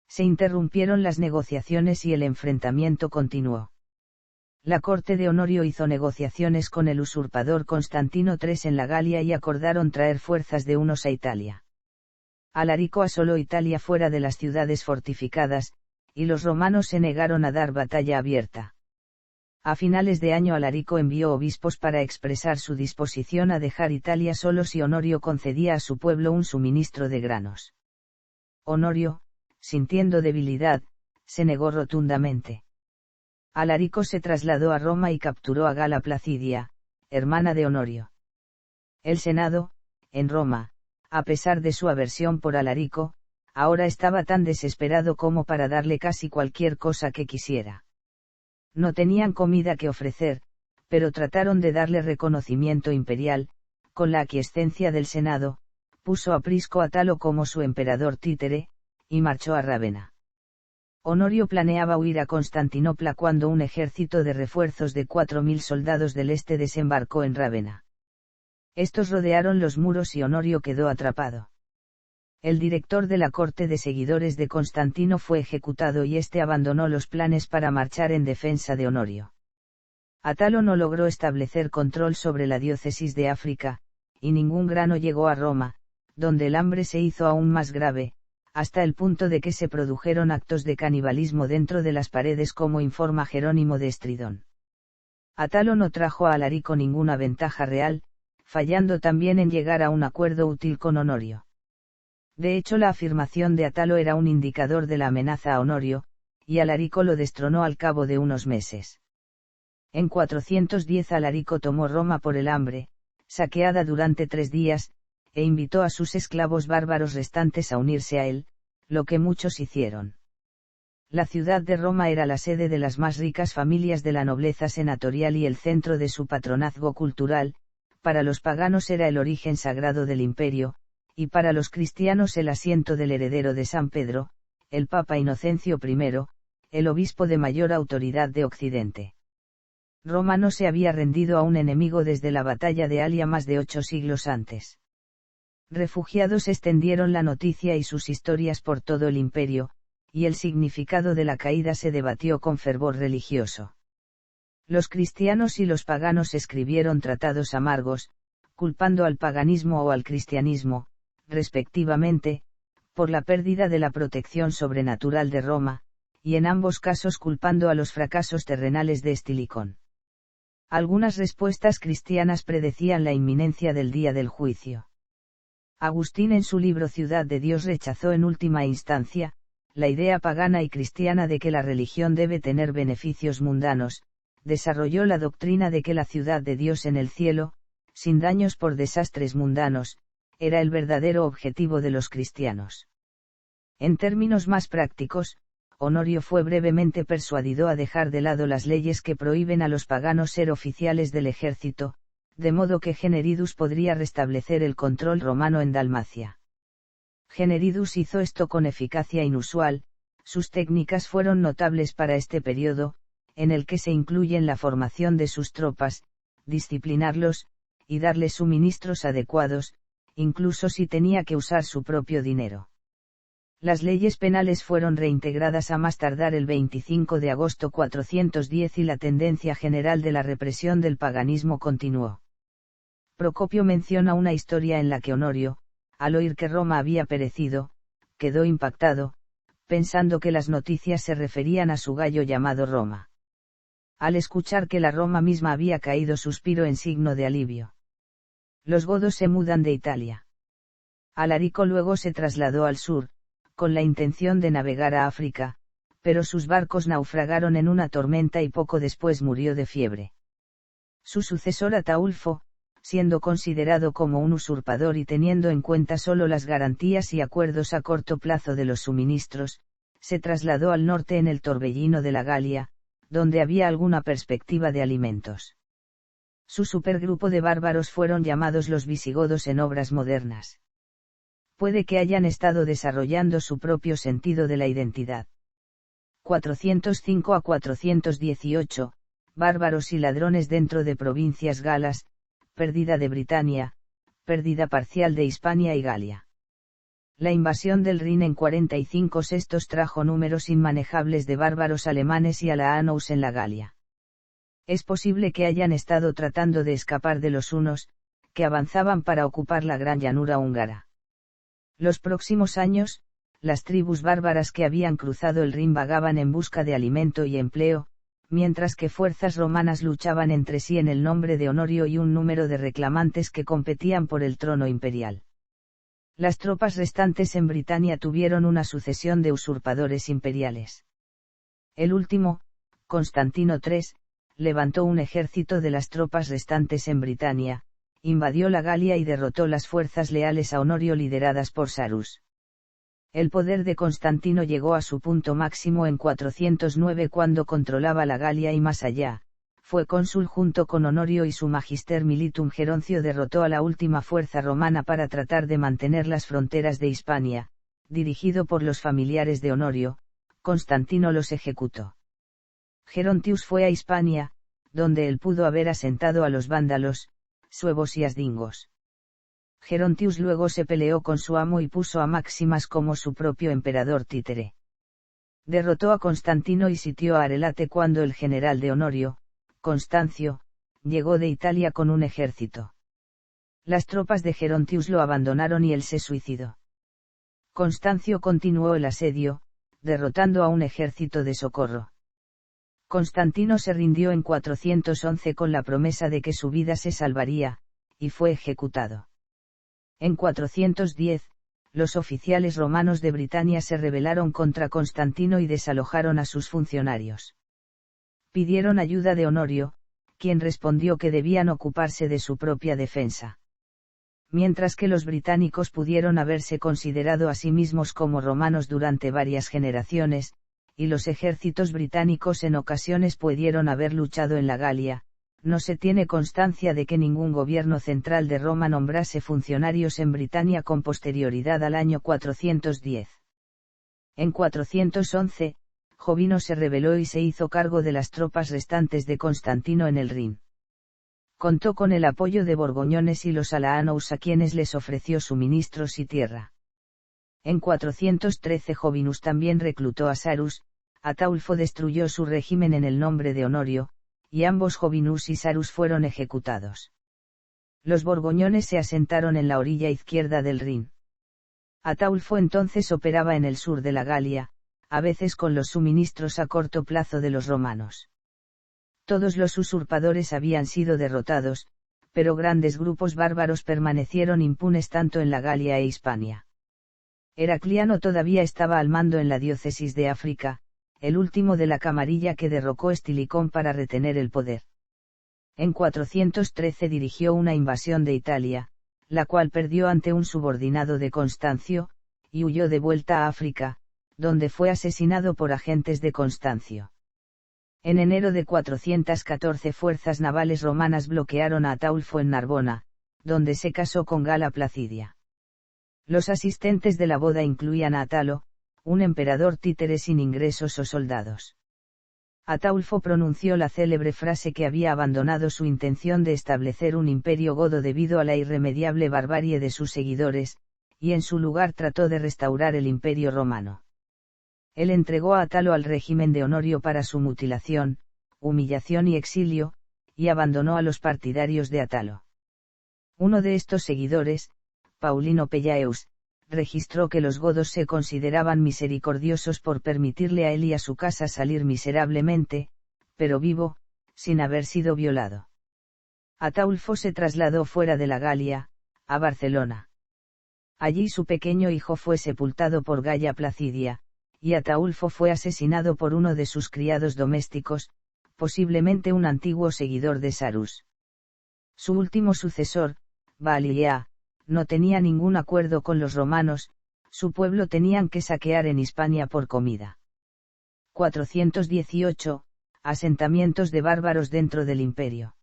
Se interrumpieron las negociaciones y el enfrentamiento continuó. La corte de Honorio hizo negociaciones con el usurpador Constantino III en la Galia y acordaron traer fuerzas de unos a Italia. Alarico asoló Italia fuera de las ciudades fortificadas, y los romanos se negaron a dar batalla abierta. A finales de año Alarico envió obispos para expresar su disposición a dejar Italia solo si Honorio concedía a su pueblo un suministro de granos. Honorio, sintiendo debilidad, se negó rotundamente. Alarico se trasladó a Roma y capturó a Gala Placidia, hermana de Honorio. El Senado, en Roma, a pesar de su aversión por Alarico, ahora estaba tan desesperado como para darle casi cualquier cosa que quisiera. No tenían comida que ofrecer, pero trataron de darle reconocimiento imperial, con la aquiescencia del Senado, puso a Prisco Atalo como su emperador títere, y marchó a Rávena. Honorio planeaba huir a Constantinopla cuando un ejército de refuerzos de 4.000 soldados del este desembarcó en Rávena. Estos rodearon los muros y Honorio quedó atrapado. El director de la corte de seguidores de Constantino fue ejecutado y este abandonó los planes para marchar en defensa de Honorio. Atalo no logró establecer control sobre la diócesis de África, y ningún grano llegó a Roma, donde el hambre se hizo aún más grave, hasta el punto de que se produjeron actos de canibalismo dentro de las paredes como informa Jerónimo de Estridón. Atalo no trajo a Alarico ninguna ventaja real, fallando también en llegar a un acuerdo útil con Honorio. De hecho la afirmación de Atalo era un indicador de la amenaza a Honorio, y Alarico lo destronó al cabo de unos meses. En 410 Alarico tomó Roma por el hambre, saqueada durante 3 días, e invitó a sus esclavos bárbaros restantes a unirse a él, lo que muchos hicieron. La ciudad de Roma era la sede de las más ricas familias de la nobleza senatorial y el centro de su patronazgo cultural, para los paganos era el origen sagrado del imperio, y para los cristianos el asiento del heredero de San Pedro, el Papa Inocencio I, el obispo de mayor autoridad de Occidente. Roma no se había rendido a un enemigo desde la batalla de Alia más de 8 siglos antes. Refugiados extendieron la noticia y sus historias por todo el imperio, y el significado de la caída se debatió con fervor religioso. Los cristianos y los paganos escribieron tratados amargos, culpando al paganismo o al cristianismo, respectivamente, por la pérdida de la protección sobrenatural de Roma, y en ambos casos culpando a los fracasos terrenales de Estilicón. Algunas respuestas cristianas predecían la inminencia del día del juicio. Agustín en su libro Ciudad de Dios rechazó en última instancia, la idea pagana y cristiana de que la religión debe tener beneficios mundanos, desarrolló la doctrina de que la ciudad de Dios en el cielo, sin daños por desastres mundanos, era el verdadero objetivo de los cristianos. En términos más prácticos, Honorio fue brevemente persuadido a dejar de lado las leyes que prohíben a los paganos ser oficiales del ejército, de modo que Generidus podría restablecer el control romano en Dalmacia. Generidus hizo esto con eficacia inusual, sus técnicas fueron notables para este periodo, en el que se incluyen la formación de sus tropas, disciplinarlos, y darles suministros adecuados, incluso si tenía que usar su propio dinero. Las leyes penales fueron reintegradas a más tardar el 25 de agosto 410 y la tendencia general de la represión del paganismo continuó. Procopio menciona una historia en la que Honorio, al oír que Roma había perecido, quedó impactado, pensando que las noticias se referían a su gallo llamado Roma. Al escuchar que la Roma misma había caído, suspiró en signo de alivio. Los godos se mudan de Italia. Alarico luego se trasladó al sur, con la intención de navegar a África, pero sus barcos naufragaron en una tormenta y poco después murió de fiebre. Su sucesor Ataulfo, siendo considerado como un usurpador y teniendo en cuenta solo las garantías y acuerdos a corto plazo de los suministros, se trasladó al norte en el torbellino de la Galia, donde había alguna perspectiva de alimentos. Su supergrupo de bárbaros fueron llamados los visigodos en obras modernas. Puede que hayan estado desarrollando su propio sentido de la identidad. 405 a 418, bárbaros y ladrones dentro de provincias galas, pérdida de Britania, pérdida parcial de Hispania y Galia. La invasión del Rin en 45 sextos trajo números inmanejables de bárbaros alemanes y alaánous en la Galia. Es posible que hayan estado tratando de escapar de los hunos, que avanzaban para ocupar la gran llanura húngara. Los próximos años, las tribus bárbaras que habían cruzado el Rin vagaban en busca de alimento y empleo, mientras que fuerzas romanas luchaban entre sí en el nombre de Honorio y un número de reclamantes que competían por el trono imperial. Las tropas restantes en Britania tuvieron una sucesión de usurpadores imperiales. El último, Constantino III, levantó un ejército de las tropas restantes en Britania, invadió la Galia y derrotó las fuerzas leales a Honorio lideradas por Sarus. El poder de Constantino llegó a su punto máximo en 409 cuando controlaba la Galia y más allá. Fue cónsul junto con Honorio y su Magister Militum. Geroncio derrotó a la última fuerza romana para tratar de mantener las fronteras de Hispania, dirigido por los familiares de Honorio. Constantino los ejecutó. Gerontius fue a Hispania, donde él pudo haber asentado a los vándalos, suevos y asdingos. Gerontius luego se peleó con su amo y puso a Máximas como su propio emperador títere. Derrotó a Constantino y sitió a Arelate cuando el general de Honorio, Constancio, llegó de Italia con un ejército. Las tropas de Gerontius lo abandonaron y él se suicidó. Constancio continuó el asedio, derrotando a un ejército de socorro. Constantino se rindió en 411 con la promesa de que su vida se salvaría, y fue ejecutado. En 410, los oficiales romanos de Britania se rebelaron contra Constantino y desalojaron a sus funcionarios. Pidieron ayuda de Honorio, quien respondió que debían ocuparse de su propia defensa. Mientras que los británicos pudieron haberse considerado a sí mismos como romanos durante varias generaciones, y los ejércitos británicos en ocasiones pudieron haber luchado en la Galia, no se tiene constancia de que ningún gobierno central de Roma nombrase funcionarios en Britania con posterioridad al año 410. En 411, Jovino se rebeló y se hizo cargo de las tropas restantes de Constantino en el Rin. Contó con el apoyo de borgoñones y los alaánous a quienes les ofreció suministros y tierra. En 413 Jovinus también reclutó a Sarus. Ataulfo destruyó su régimen en el nombre de Honorio, y ambos Jovinus y Sarus fueron ejecutados. Los borgoñones se asentaron en la orilla izquierda del Rin. Ataulfo entonces operaba en el sur de la Galia, a veces con los suministros a corto plazo de los romanos. Todos los usurpadores habían sido derrotados, pero grandes grupos bárbaros permanecieron impunes tanto en la Galia e Hispania. Heracliano todavía estaba al mando en la diócesis de África, el último de la camarilla que derrocó Estilicón para retener el poder. En 413 dirigió una invasión de Italia, la cual perdió ante un subordinado de Constancio, y huyó de vuelta a África, donde fue asesinado por agentes de Constancio. En enero de 414 fuerzas navales romanas bloquearon a Ataulfo en Narbona, donde se casó con Gala Placidia. Los asistentes de la boda incluían a Atalo, un emperador títere sin ingresos o soldados. Ataulfo pronunció la célebre frase que había abandonado su intención de establecer un imperio godo debido a la irremediable barbarie de sus seguidores, y en su lugar trató de restaurar el imperio romano. Él entregó a Atalo al régimen de Honorio para su mutilación, humillación y exilio, y abandonó a los partidarios de Atalo. Uno de estos seguidores, Paulino Pellaeus, registró que los godos se consideraban misericordiosos por permitirle a él y a su casa salir miserablemente, pero vivo, sin haber sido violado. Ataulfo se trasladó fuera de la Galia, a Barcelona. Allí su pequeño hijo fue sepultado por Galla Placidia, y Ataulfo fue asesinado por uno de sus criados domésticos, posiblemente un antiguo seguidor de Sarus. Su último sucesor, Baaliea, no tenía ningún acuerdo con los romanos, su pueblo tenían que saquear en Hispania por comida. 418, asentamientos de bárbaros dentro del imperio.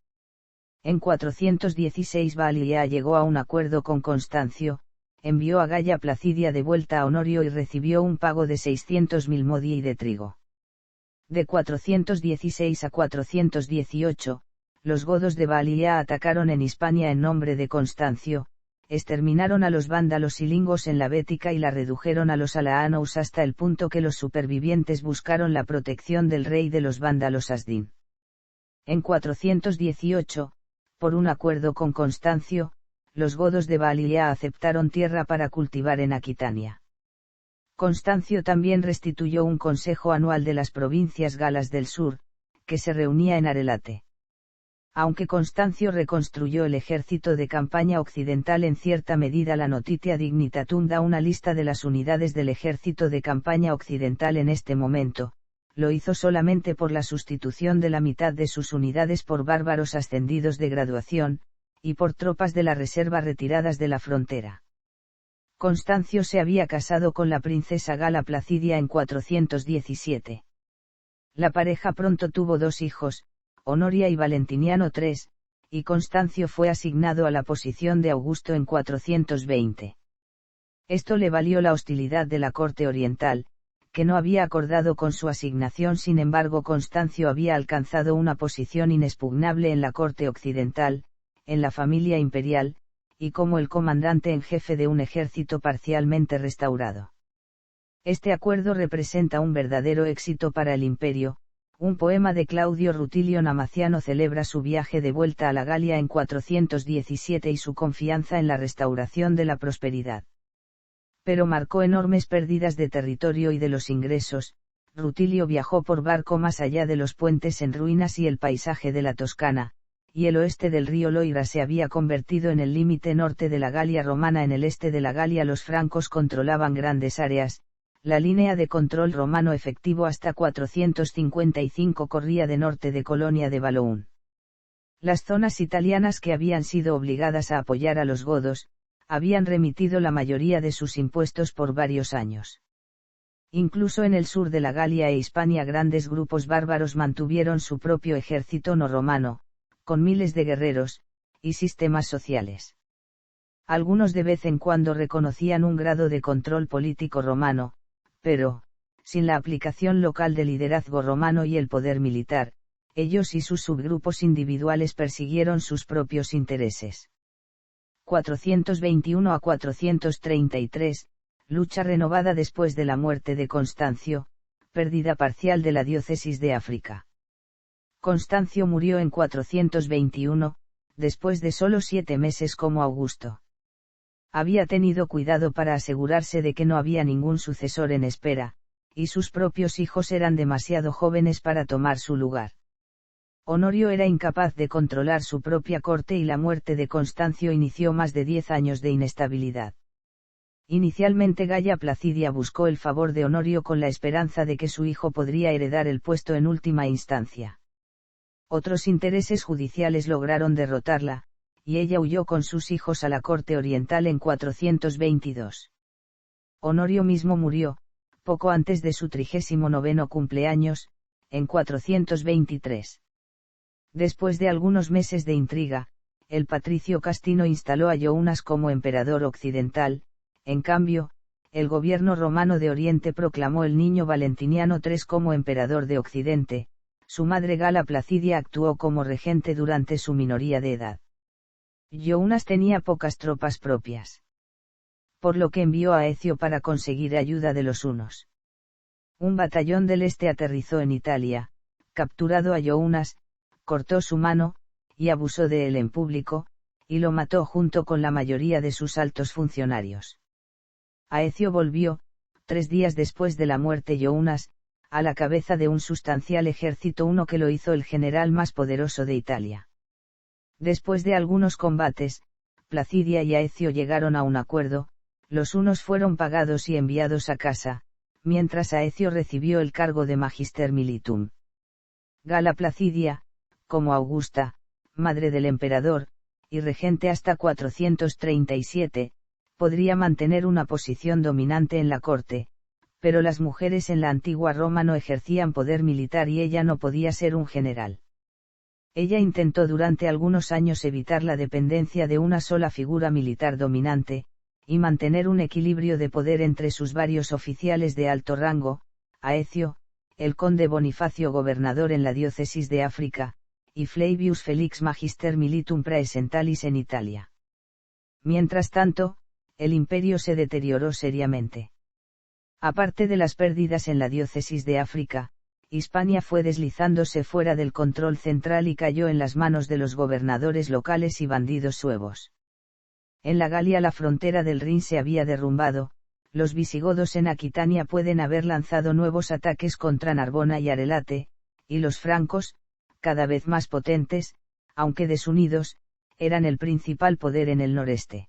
En 416 Baaliea llegó a un acuerdo con Constancio, envió a Galla Placidia de vuelta a Honorio y recibió un pago de 600.000 modii de trigo. De 416 a 418, los godos de Baaliea atacaron en Hispania en nombre de Constancio, exterminaron a los vándalos y lingos en la Bética y la redujeron a los alaanous hasta el punto que los supervivientes buscaron la protección del rey de los vándalos Asdin. En 418, por un acuerdo con Constancio, los godos de Baaliea aceptaron tierra para cultivar en Aquitania. Constancio también restituyó un consejo anual de las provincias galas del sur, que se reunía en Arelate. Aunque Constancio reconstruyó el ejército de campaña occidental en cierta medida, la Notitia Dignitatum da una lista de las unidades del ejército de campaña occidental en este momento, lo hizo solamente por la sustitución de la mitad de sus unidades por bárbaros ascendidos de graduación, y por tropas de la reserva retiradas de la frontera. Constancio se había casado con la princesa Gala Placidia en 417. La pareja pronto tuvo 2 hijos, Honoria y Valentiniano III, y Constancio fue asignado a la posición de Augusto en 420. Esto le valió la hostilidad de la corte oriental, que no había acordado con su asignación. Sin embargo, Constancio había alcanzado una posición inexpugnable en la corte occidental, en la familia imperial, y como el comandante en jefe de un ejército parcialmente restaurado. Este acuerdo representa un verdadero éxito para el imperio. Un poema de Claudio Rutilio Namaciano celebra su viaje de vuelta a la Galia en 417 y su confianza en la restauración de la prosperidad. Pero marcó enormes pérdidas de territorio y de los ingresos. Rutilio viajó por barco más allá de los puentes en ruinas y el paisaje de la Toscana, y el oeste del río Loira se había convertido en el límite norte de la Galia romana. En el este de la Galia los francos controlaban grandes áreas. La línea de control romano efectivo hasta 455 corría de norte de Colonia de Walloon. Las zonas italianas que habían sido obligadas a apoyar a los godos, habían remitido la mayoría de sus impuestos por varios años. Incluso en el sur de la Galia e Hispania grandes grupos bárbaros mantuvieron su propio ejército no romano, con miles de guerreros, y sistemas sociales. Algunos de vez en cuando reconocían un grado de control político romano, pero, sin la aplicación local del liderazgo romano y el poder militar, ellos y sus subgrupos individuales persiguieron sus propios intereses. 421 a 433, lucha renovada después de la muerte de Constancio, pérdida parcial de la diócesis de África. Constancio murió en 421, después de solo 7 meses como Augusto. Había tenido cuidado para asegurarse de que no había ningún sucesor en espera, y sus propios hijos eran demasiado jóvenes para tomar su lugar. Honorio era incapaz de controlar su propia corte y la muerte de Constancio inició más de 10 años de inestabilidad. Inicialmente Galla Placidia buscó el favor de Honorio con la esperanza de que su hijo podría heredar el puesto en última instancia. Otros intereses judiciales lograron derrotarla, y ella huyó con sus hijos a la corte oriental en 422. Honorio mismo murió, poco antes de su 39º cumpleaños, en 423. Después de algunos meses de intriga, el patricio Castino instaló a Younas como emperador occidental. En cambio, el gobierno romano de Oriente proclamó el niño Valentiniano III como emperador de Occidente. Su madre Gala Placidia actuó como regente durante su minoría de edad. Younas tenía pocas tropas propias, por lo que envió a Ecio para conseguir ayuda de los hunos. Un batallón del este aterrizó en Italia, capturado a Younas, cortó su mano, y abusó de él en público, y lo mató junto con la mayoría de sus altos funcionarios. Aecio volvió, 3 días después de la muerte Younas, a la cabeza de un sustancial ejército, uno que lo hizo el general más poderoso de Italia. Después de algunos combates, Placidia y Aecio llegaron a un acuerdo, los unos fueron pagados y enviados a casa, mientras Aecio recibió el cargo de Magister Militum. Gala Placidia, como Augusta, madre del emperador, y regente hasta 437, podría mantener una posición dominante en la corte, pero las mujeres en la antigua Roma no ejercían poder militar y ella no podía ser un general. Ella intentó durante algunos años evitar la dependencia de una sola figura militar dominante, y mantener un equilibrio de poder entre sus varios oficiales de alto rango, Aecio, el conde Bonifacio gobernador en la diócesis de África, y Flavius Felix Magister Militum Praesentalis en Italia. Mientras tanto, el imperio se deterioró seriamente. Aparte de las pérdidas en la diócesis de África, Hispania fue deslizándose fuera del control central y cayó en las manos de los gobernadores locales y bandidos suevos. En la Galia la frontera del Rin se había derrumbado, los visigodos en Aquitania pueden haber lanzado nuevos ataques contra Narbona y Arelate, y los francos, cada vez más potentes, aunque desunidos, eran el principal poder en el noreste.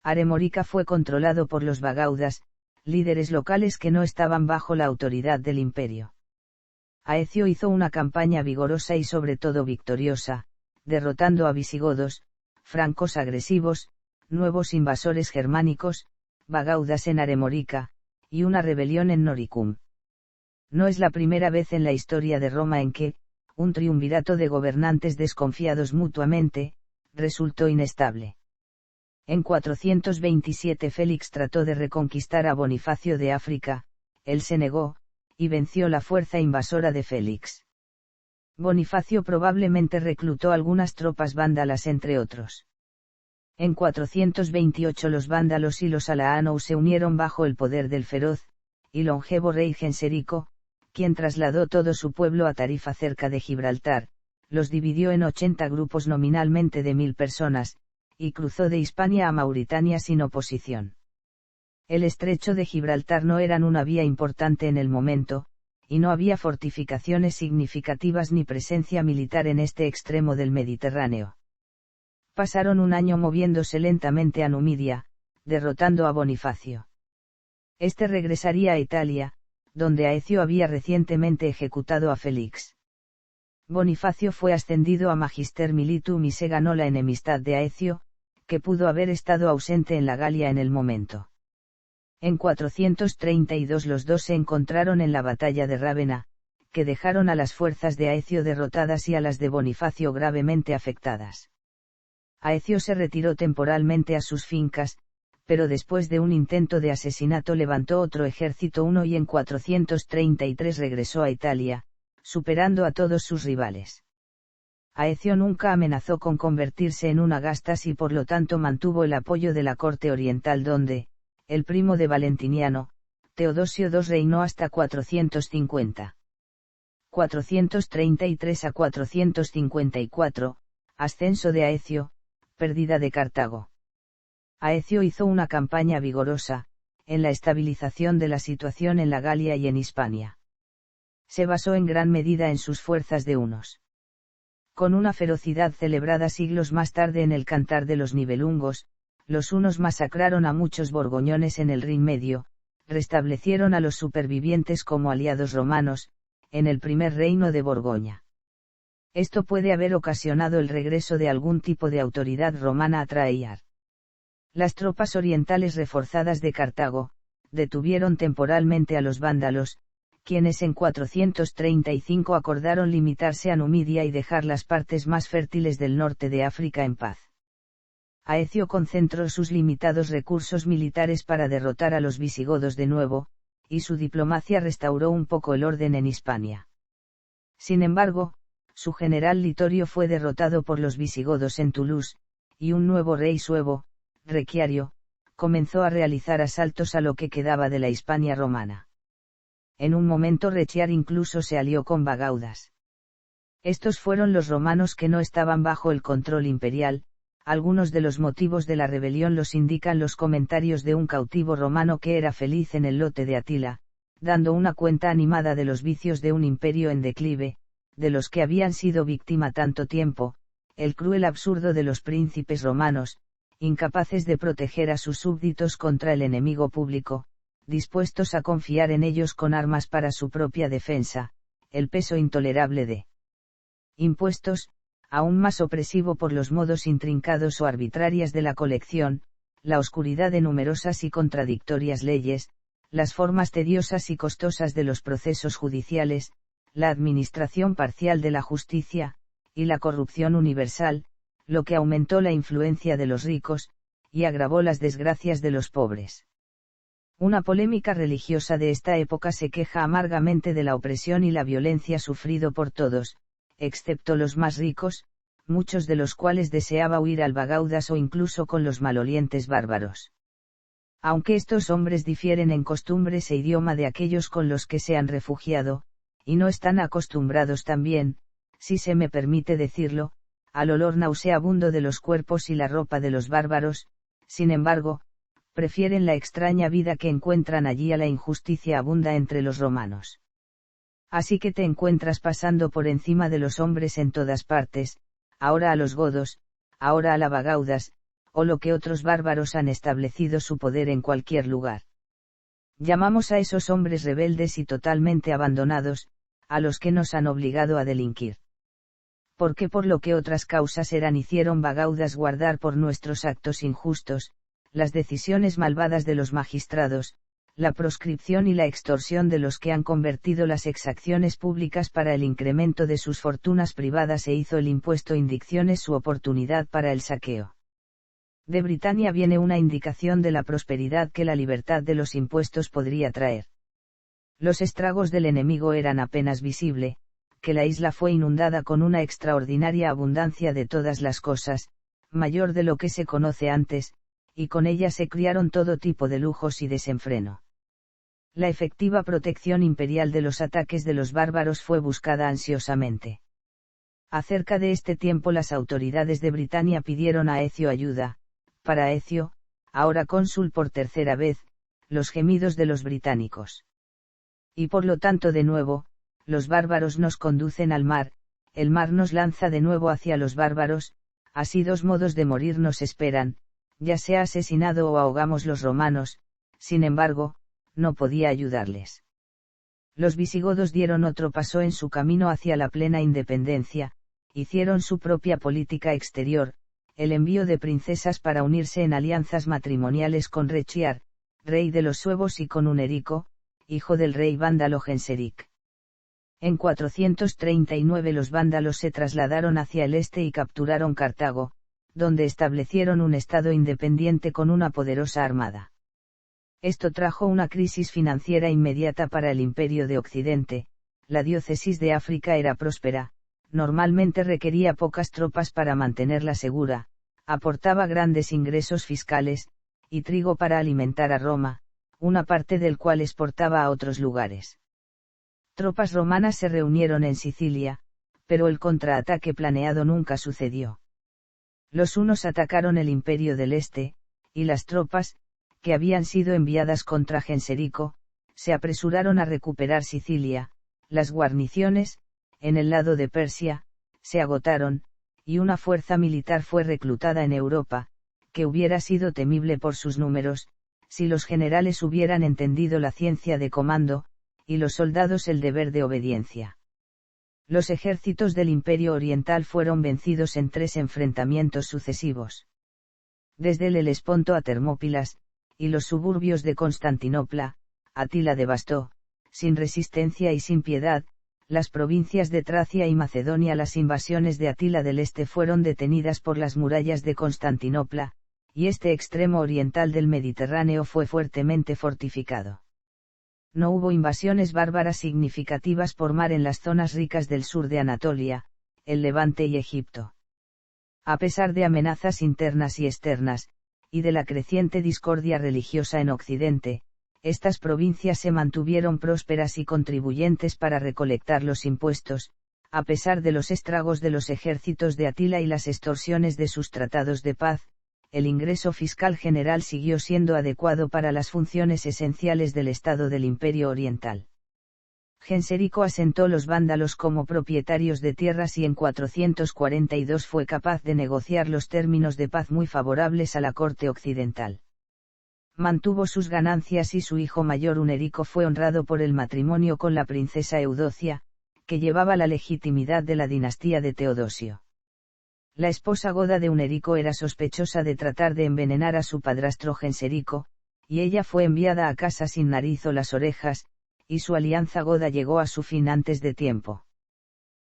Aremorica fue controlado por los bagaudas, líderes locales que no estaban bajo la autoridad del imperio. Aecio hizo una campaña vigorosa y sobre todo victoriosa, derrotando a visigodos, francos agresivos, nuevos invasores germánicos, bagaudas en Aremorica, y una rebelión en Noricum. No es la primera vez en la historia de Roma en que, un triunvirato de gobernantes desconfiados mutuamente, resultó inestable. En 427 Félix trató de reconquistar a Bonifacio de África, él se negó, y venció la fuerza invasora de Félix. Bonifacio probablemente reclutó algunas tropas vándalas entre otros. En 428 los vándalos y los alaanos se unieron bajo el poder del feroz y longevo rey Genserico, quien trasladó todo su pueblo a Tarifa cerca de Gibraltar, los dividió en 80 grupos nominalmente de 1000 personas, y cruzó de Hispania a Mauritania sin oposición. El estrecho de Gibraltar no era una vía importante en el momento, y no había fortificaciones significativas ni presencia militar en este extremo del Mediterráneo. Pasaron un año moviéndose lentamente a Numidia, derrotando a Bonifacio. Este regresaría a Italia, donde Aecio había recientemente ejecutado a Félix. Bonifacio fue ascendido a Magister Militum y se ganó la enemistad de Aecio, que pudo haber estado ausente en la Galia en el momento. En 432 los dos se encontraron en la batalla de Rávena, que dejaron a las fuerzas de Aecio derrotadas y a las de Bonifacio gravemente afectadas. Aecio se retiró temporalmente a sus fincas, pero después de un intento de asesinato levantó otro ejército y en 433 regresó a Italia, superando a todos sus rivales. Aecio nunca amenazó con convertirse en un agastas y por lo tanto mantuvo el apoyo de la corte oriental donde, el primo de Valentiniano, Teodosio II reinó hasta 450. 433 a 454, ascenso de Aecio, pérdida de Cartago. Aecio hizo una campaña vigorosa, en la estabilización de la situación en la Galia y en Hispania. Se basó en gran medida en sus fuerzas de hunos. Con una ferocidad celebrada siglos más tarde en el Cantar de los Nibelungos, los hunos masacraron a muchos borgoñones en el Rin Medio, restablecieron a los supervivientes como aliados romanos, en el primer reino de Borgoña. Esto puede haber ocasionado el regreso de algún tipo de autoridad romana a Traillar. Las tropas orientales reforzadas de Cartago, detuvieron temporalmente a los vándalos, quienes en 435 acordaron limitarse a Numidia y dejar las partes más fértiles del norte de África en paz. Aecio concentró sus limitados recursos militares para derrotar a los visigodos de nuevo, y su diplomacia restauró un poco el orden en Hispania. Sin embargo, su general Litorio fue derrotado por los visigodos en Toulouse, y un nuevo rey suevo, Requiario, comenzó a realizar asaltos a lo que quedaba de la Hispania romana. En un momento Rechiar incluso se alió con bagaudas. Estos fueron los romanos que no estaban bajo el control imperial, Algunos de los motivos de la rebelión los indican los comentarios de un cautivo romano que era feliz en el lote de Atila, dando una cuenta animada de los vicios de un imperio en declive, de los que habían sido víctima tanto tiempo, el cruel absurdo de los príncipes romanos, incapaces de proteger a sus súbditos contra el enemigo público, dispuestos a confiar en ellos con armas para su propia defensa, el peso intolerable de impuestos, aún más opresivo por los modos intrincados o arbitrarias de la colección, la oscuridad de numerosas y contradictorias leyes, las formas tediosas y costosas de los procesos judiciales, la administración parcial de la justicia, y la corrupción universal, lo que aumentó la influencia de los ricos, y agravó las desgracias de los pobres. Una polémica religiosa de esta época se queja amargamente de la opresión y la violencia sufrido por todos, excepto los más ricos, muchos de los cuales deseaba huir al Bagaudas o incluso con los malolientes bárbaros. Aunque estos hombres difieren en costumbres e idioma de aquellos con los que se han refugiado, y no están acostumbrados también, si se me permite decirlo, al olor nauseabundo de los cuerpos y la ropa de los bárbaros, sin embargo, prefieren la extraña vida que encuentran allí a la injusticia abunda entre los romanos. Así que te encuentras pasando por encima de los hombres en todas partes, ahora a los godos, ahora a la Bagaudas, o lo que otros bárbaros han establecido su poder en cualquier lugar. Llamamos a esos hombres rebeldes y totalmente abandonados, a los que nos han obligado a delinquir. Porque por lo que otras causas eran hicieron Bagaudas guardar por nuestros actos injustos, las decisiones malvadas de los magistrados, la proscripción y la extorsión de los que han convertido las exacciones públicas para el incremento de sus fortunas privadas e hizo el impuesto indicciones su oportunidad para el saqueo. De Britania viene una indicación de la prosperidad que la libertad de los impuestos podría traer. Los estragos del enemigo eran apenas visible, que la isla fue inundada con una extraordinaria abundancia de todas las cosas, mayor de lo que se conoce antes, y con ella se criaron todo tipo de lujos y desenfreno. La efectiva protección imperial de los ataques de los bárbaros fue buscada ansiosamente. Acerca de este tiempo las autoridades de Britania pidieron a Ecio ayuda, para Ecio, ahora cónsul por tercera vez, los gemidos de los británicos. Y por lo tanto de nuevo, los bárbaros nos conducen al mar, el mar nos lanza de nuevo hacia los bárbaros, así dos modos de morir nos esperan, ya sea asesinado o ahogamos los romanos, sin embargo, no podía ayudarles. Los visigodos dieron otro paso en su camino hacia la plena independencia, hicieron su propia política exterior, el envío de princesas para unirse en alianzas matrimoniales con Rechiar, rey de los suevos y con Unerico, hijo del rey vándalo Genseric. En 439 los vándalos se trasladaron hacia el este y capturaron Cartago, donde establecieron un estado independiente con una poderosa armada. Esto trajo una crisis financiera inmediata para el Imperio de Occidente. La diócesis de África era próspera, normalmente requería pocas tropas para mantenerla segura, aportaba grandes ingresos fiscales, y trigo para alimentar a Roma, una parte del cual exportaba a otros lugares. Tropas romanas se reunieron en Sicilia, pero el contraataque planeado nunca sucedió. Los hunos atacaron el Imperio del Este, y las tropas, que habían sido enviadas contra Genserico, se apresuraron a recuperar Sicilia. Las guarniciones, en el lado de Persia, se agotaron, y una fuerza militar fue reclutada en Europa, que hubiera sido temible por sus números, si los generales hubieran entendido la ciencia de comando, y los soldados el deber de obediencia. Los ejércitos del Imperio Oriental fueron vencidos en 3 enfrentamientos sucesivos. Desde el Helesponto a Termópilas, y los suburbios de Constantinopla, Atila devastó, sin resistencia y sin piedad, las provincias de Tracia y Macedonia. Las invasiones de Atila del Este fueron detenidas por las murallas de Constantinopla, y este extremo oriental del Mediterráneo fue fuertemente fortificado. No hubo invasiones bárbaras significativas por mar en las zonas ricas del sur de Anatolia, el Levante y Egipto. A pesar de amenazas internas y externas, y de la creciente discordia religiosa en Occidente, estas provincias se mantuvieron prósperas y contribuyentes para recolectar los impuestos, a pesar de los estragos de los ejércitos de Atila y las extorsiones de sus tratados de paz, el ingreso fiscal general siguió siendo adecuado para las funciones esenciales del Estado del Imperio Oriental. Genserico asentó los vándalos como propietarios de tierras y en 442 fue capaz de negociar los términos de paz muy favorables a la corte occidental. Mantuvo sus ganancias y su hijo mayor Unerico fue honrado por el matrimonio con la princesa Eudocia, que llevaba la legitimidad de la dinastía de Teodosio. La esposa Goda de Unerico era sospechosa de tratar de envenenar a su padrastro Genserico, y ella fue enviada a casa sin nariz o las orejas, y su alianza Goda llegó a su fin antes de tiempo.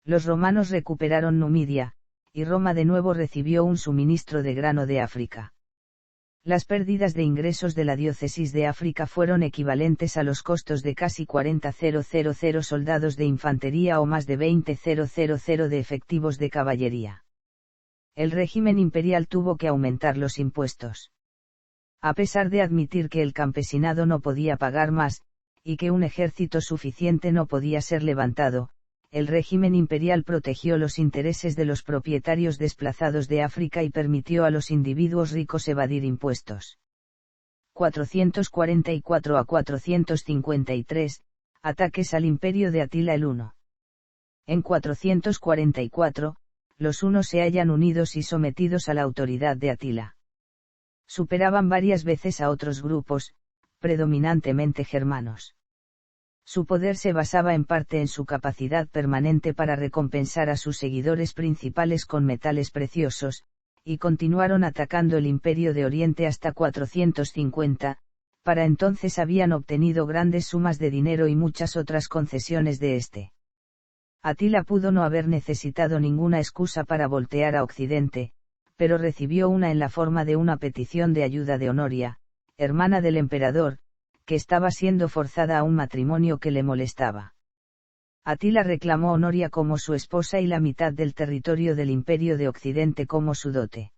Los romanos recuperaron Numidia, y Roma de nuevo recibió un suministro de grano de África. Las pérdidas de ingresos de la diócesis de África fueron equivalentes a los costos de casi 40.000 soldados de infantería o más de 20.000 de efectivos de caballería. El régimen imperial tuvo que aumentar los impuestos. A pesar de admitir que el campesinado no podía pagar más, y que un ejército suficiente no podía ser levantado, el régimen imperial protegió los intereses de los propietarios desplazados de África y permitió a los individuos ricos evadir impuestos. 444 a 453, ataques al imperio de Atila el Huno. En 444, los hunos se hallan unidos y sometidos a la autoridad de Atila. Superaban varias veces a otros grupos, predominantemente germanos. Su poder se basaba en parte en su capacidad permanente para recompensar a sus seguidores principales con metales preciosos, y continuaron atacando el Imperio de Oriente hasta 450, para entonces habían obtenido grandes sumas de dinero y muchas otras concesiones de este. Atila pudo no haber necesitado ninguna excusa para voltear a Occidente, pero recibió una en la forma de una petición de ayuda de Honoria, hermana del emperador, que estaba siendo forzada a un matrimonio que le molestaba. Atila reclamó a Honoria como su esposa y la mitad del territorio del Imperio de Occidente como su dote.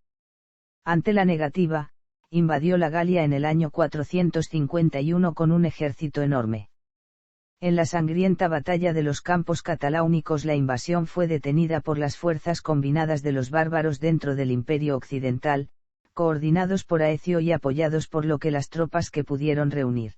Ante la negativa, invadió la Galia en el año 451 con un ejército enorme. En la sangrienta batalla de los campos cataláunicos la invasión fue detenida por las fuerzas combinadas de los bárbaros dentro del Imperio Occidental, coordinados por Aecio y apoyados por lo que las tropas que pudieron reunir.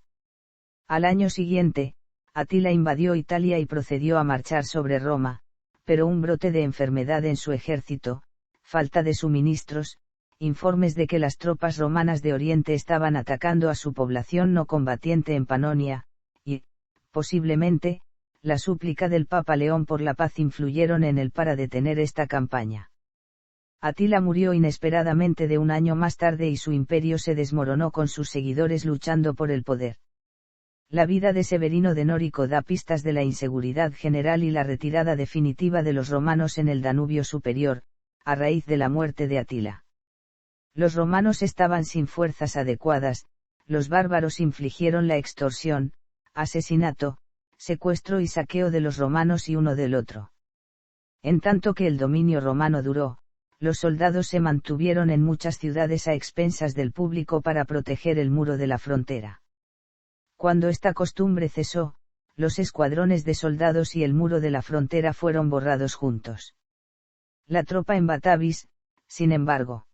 Al año siguiente, Atila invadió Italia y procedió a marchar sobre Roma, pero un brote de enfermedad en su ejército, falta de suministros, informes de que las tropas romanas de Oriente estaban atacando a su población no combatiente en Panonia, y, posiblemente, la súplica del Papa León por la paz influyeron en él para detener esta campaña. Atila murió inesperadamente de un año más tarde y su imperio se desmoronó con sus seguidores luchando por el poder. La vida de Severino de Nórico da pistas de la inseguridad general y la retirada definitiva de los romanos en el Danubio superior, a raíz de la muerte de Atila. Los romanos estaban sin fuerzas adecuadas, los bárbaros infligieron la extorsión, asesinato, secuestro y saqueo de los romanos y uno del otro. En tanto que el dominio romano duró, los soldados se mantuvieron en muchas ciudades a expensas del público para proteger el muro de la frontera. Cuando esta costumbre cesó, los escuadrones de soldados y el muro de la frontera fueron borrados juntos. La tropa en Batavis, sin embargo.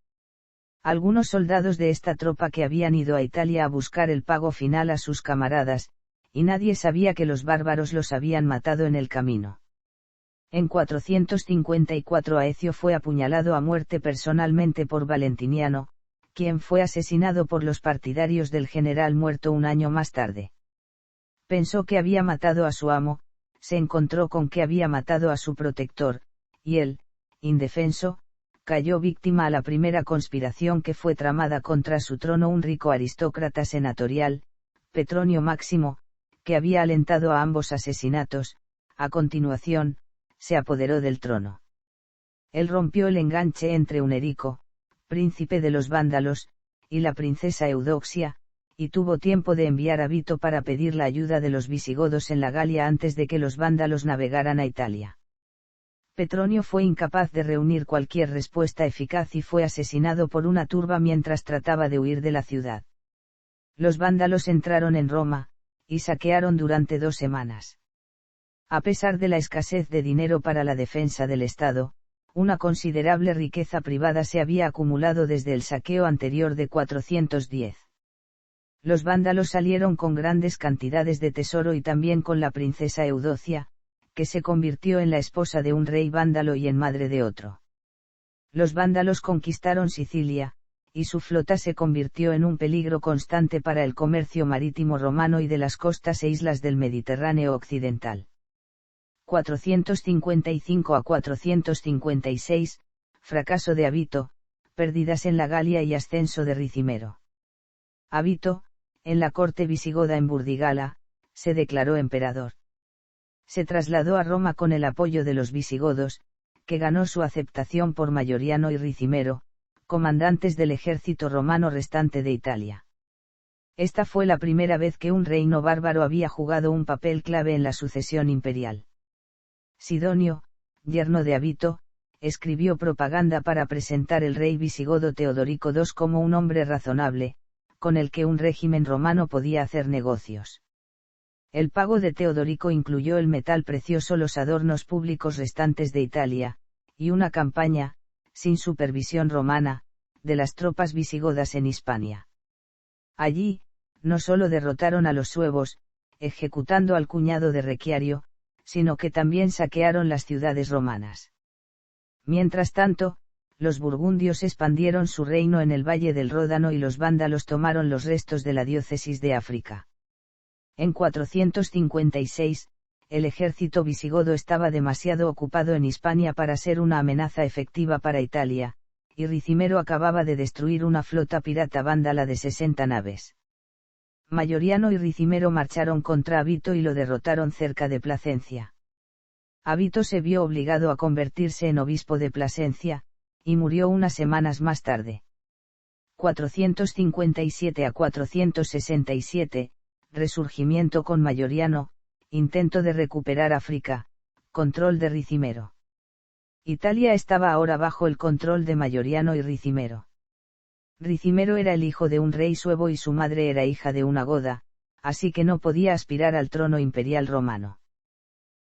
Algunos soldados de esta tropa que habían ido a Italia a buscar el pago final a sus camaradas, y nadie sabía que los bárbaros los habían matado en el camino. En 454 Aecio fue apuñalado a muerte personalmente por Valentiniano, quien fue asesinado por los partidarios del general muerto un año más tarde. Pensó que había matado a su amo, se encontró con que había matado a su protector, y él, indefenso, cayó víctima a la primera conspiración que fue tramada contra su trono un rico aristócrata senatorial, Petronio Máximo, que había alentado a ambos asesinatos. A continuación, se apoderó del trono. Él rompió el enganche entre Unerico, príncipe de los vándalos, y la princesa Eudoxia, y tuvo tiempo de enviar a Vito para pedir la ayuda de los visigodos en la Galia antes de que los vándalos navegaran a Italia. Petronio fue incapaz de reunir cualquier respuesta eficaz y fue asesinado por una turba mientras trataba de huir de la ciudad. Los vándalos entraron en Roma, y saquearon durante 2 semanas. A pesar de la escasez de dinero para la defensa del Estado, una considerable riqueza privada se había acumulado desde el saqueo anterior de 410. Los vándalos salieron con grandes cantidades de tesoro y también con la princesa Eudocia, que se convirtió en la esposa de un rey vándalo y en madre de otro. Los vándalos conquistaron Sicilia, y su flota se convirtió en un peligro constante para el comercio marítimo romano y de las costas e islas del Mediterráneo occidental. 455 a 456, fracaso de Abito, pérdidas en la Galia y ascenso de Ricimero. Abito, en la corte visigoda en Burdigala, se declaró emperador. Se trasladó a Roma con el apoyo de los visigodos, que ganó su aceptación por Mayoriano y Ricimero, comandantes del ejército romano restante de Italia. Esta fue la primera vez que un reino bárbaro había jugado un papel clave en la sucesión imperial. Sidonio, yerno de Abito, escribió propaganda para presentar el rey visigodo Teodorico II como un hombre razonable, con el que un régimen romano podía hacer negocios. El pago de Teodorico incluyó el metal precioso, los adornos públicos restantes de Italia, y una campaña, sin supervisión romana, de las tropas visigodas en Hispania. Allí, no solo derrotaron a los suevos, ejecutando al cuñado de Requiario, sino que también saquearon las ciudades romanas. Mientras tanto, los burgundios expandieron su reino en el valle del Ródano y los vándalos tomaron los restos de la diócesis de África. En 456, el ejército visigodo estaba demasiado ocupado en Hispania para ser una amenaza efectiva para Italia, y Ricimero acababa de destruir una flota pirata vándala de 60 naves. Mayoriano y Ricimero marcharon contra Abito y lo derrotaron cerca de Plasencia. Abito se vio obligado a convertirse en obispo de Plasencia, y murió unas semanas más tarde. 457 a 467, resurgimiento con Mayoriano, intento de recuperar África, control de Ricimero. Italia estaba ahora bajo el control de Mayoriano y Ricimero. Ricimero era el hijo de un rey suevo y su madre era hija de una goda, así que no podía aspirar al trono imperial romano.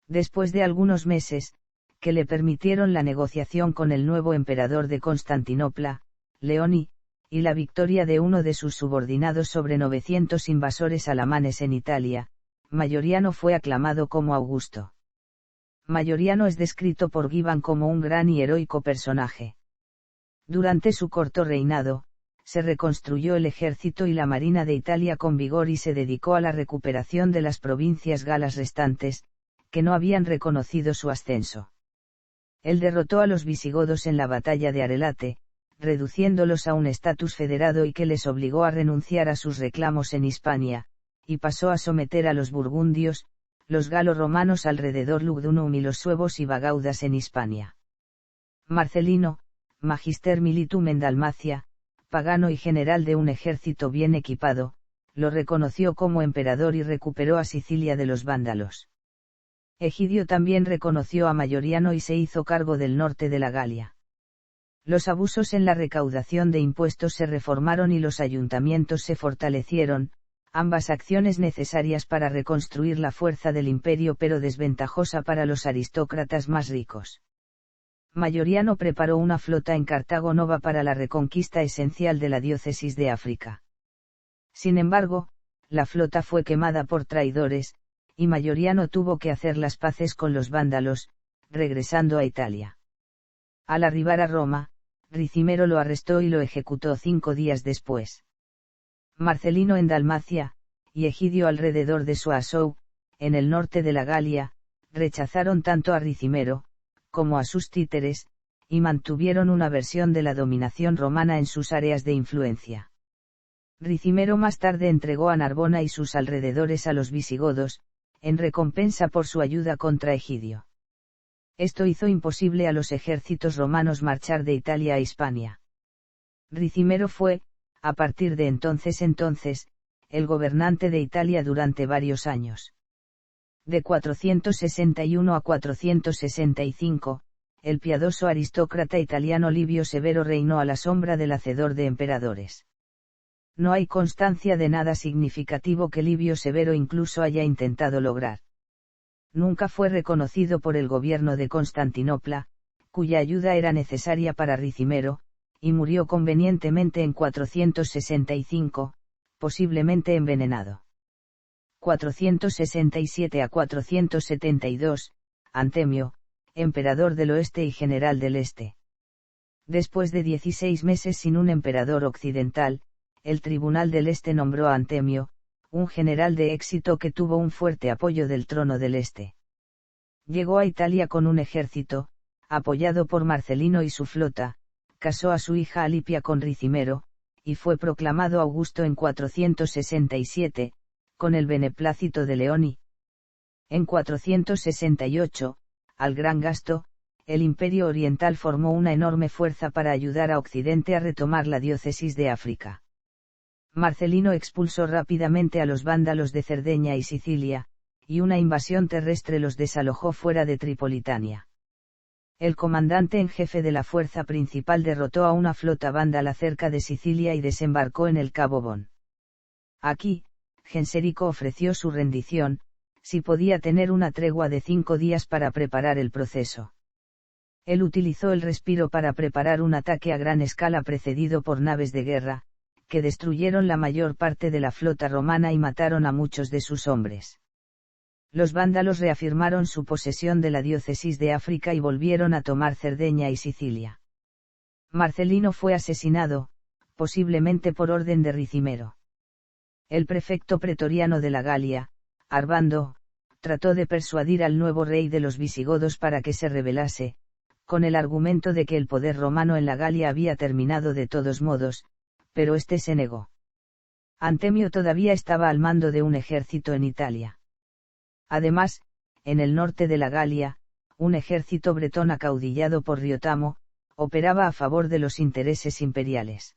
Después de algunos meses, que le permitieron la negociación con el nuevo emperador de Constantinopla, Leoni, y la victoria de uno de sus subordinados sobre 900 invasores alamanes en Italia, Mayoriano fue aclamado como Augusto. Mayoriano es descrito por Gibbon como un gran y heroico personaje. Durante su corto reinado, se reconstruyó el ejército y la marina de Italia con vigor y se dedicó a la recuperación de las provincias galas restantes, que no habían reconocido su ascenso. Él derrotó a los visigodos en la batalla de Arelate, reduciéndolos a un estatus federado y que les obligó a renunciar a sus reclamos en Hispania, y pasó a someter a los burgundios, los galo-romanos alrededor Lugdunum y los suevos y bagaudas en Hispania. Marcelino, Magister Militum en Dalmacia, pagano y general de un ejército bien equipado, lo reconoció como emperador y recuperó a Sicilia de los vándalos. Egidio también reconoció a Mayoriano y se hizo cargo del norte de la Galia. Los abusos en la recaudación de impuestos se reformaron y los ayuntamientos se fortalecieron, ambas acciones necesarias para reconstruir la fuerza del imperio pero desventajosa para los aristócratas más ricos. Mayoriano preparó una flota en Cartago Nova para la reconquista esencial de la diócesis de África. Sin embargo, la flota fue quemada por traidores, y Mayoriano tuvo que hacer las paces con los vándalos, regresando a Italia. Al arribar a Roma, Ricimero lo arrestó y lo ejecutó 5 días después. Marcelino en Dalmacia, y Egidio alrededor de Soissons, en el norte de la Galia, rechazaron tanto a Ricimero, como a sus títeres, y mantuvieron una versión de la dominación romana en sus áreas de influencia. Ricimero más tarde entregó a Narbona y sus alrededores a los visigodos, en recompensa por su ayuda contra Egidio. Esto hizo imposible a los ejércitos romanos marchar de Italia a Hispania. Ricimero fue, a partir de entonces, el gobernante de Italia durante varios años. De 461 a 465, el piadoso aristócrata italiano Livio Severo reinó a la sombra del hacedor de emperadores. No hay constancia de nada significativo que Livio Severo incluso haya intentado lograr. nunca fue reconocido por el gobierno de Constantinopla, cuya ayuda era necesaria para Ricimero, y murió convenientemente en 465, posiblemente envenenado. 467 a 472, Antemio, emperador del oeste y general del este. Después de 16 meses sin un emperador occidental, el Tribunal del Este nombró a Antemio, un general de éxito que tuvo un fuerte apoyo del trono del Este. Llegó a Italia con un ejército, apoyado por Marcelino y su flota, casó a su hija Alipia con Ricimero, y fue proclamado Augusto en 467, con el beneplácito de Leoni. En 468, al gran gasto, el Imperio Oriental formó una enorme fuerza para ayudar a Occidente a retomar la diócesis de África. Marcelino expulsó rápidamente a los vándalos de Cerdeña y Sicilia, y una invasión terrestre los desalojó fuera de Tripolitania. El comandante en jefe de la fuerza principal derrotó a una flota vándala cerca de Sicilia y desembarcó en el Cabo Bon. Aquí, Genserico ofreció su rendición, si podía tener una tregua de 5 días para preparar el proceso. Él utilizó el respiro para preparar un ataque a gran escala precedido por naves de guerra, que destruyeron la mayor parte de la flota romana y mataron a muchos de sus hombres. Los vándalos reafirmaron su posesión de la diócesis de África y volvieron a tomar Cerdeña y Sicilia. Marcelino fue asesinado, posiblemente por orden de Ricimero. El prefecto pretoriano de la Galia, Arbando, trató de persuadir al nuevo rey de los visigodos para que se rebelase, con el argumento de que el poder romano en la Galia había terminado de todos modos, pero este se negó. Antemio todavía estaba al mando de un ejército en Italia. Además, en el norte de la Galia, un ejército bretón acaudillado por Riotamo, operaba a favor de los intereses imperiales.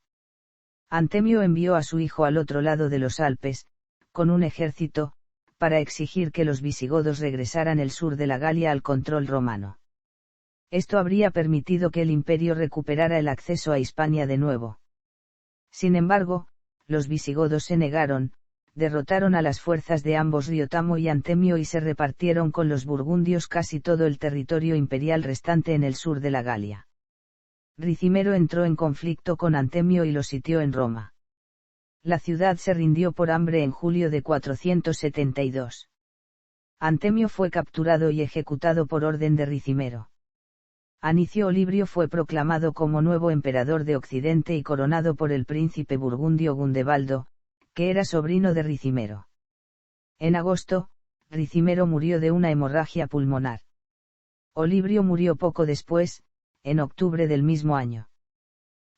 Antemio envió a su hijo al otro lado de los Alpes, con un ejército, para exigir que los visigodos regresaran el sur de la Galia al control romano. Esto habría permitido que el imperio recuperara el acceso a Hispania de nuevo. Sin embargo, los visigodos se negaron, derrotaron a las fuerzas de ambos Riotamo y Antemio y se repartieron con los burgundios casi todo el territorio imperial restante en el sur de la Galia. Ricimero entró en conflicto con Antemio y lo sitió en Roma. La ciudad se rindió por hambre en julio de 472. Antemio fue capturado y ejecutado por orden de Ricimero. Anicio Olibrio fue proclamado como nuevo emperador de Occidente y coronado por el príncipe burgundio Gundebaldo, que era sobrino de Ricimero. En agosto, Ricimero murió de una hemorragia pulmonar. Olibrio murió poco después, en octubre del mismo año.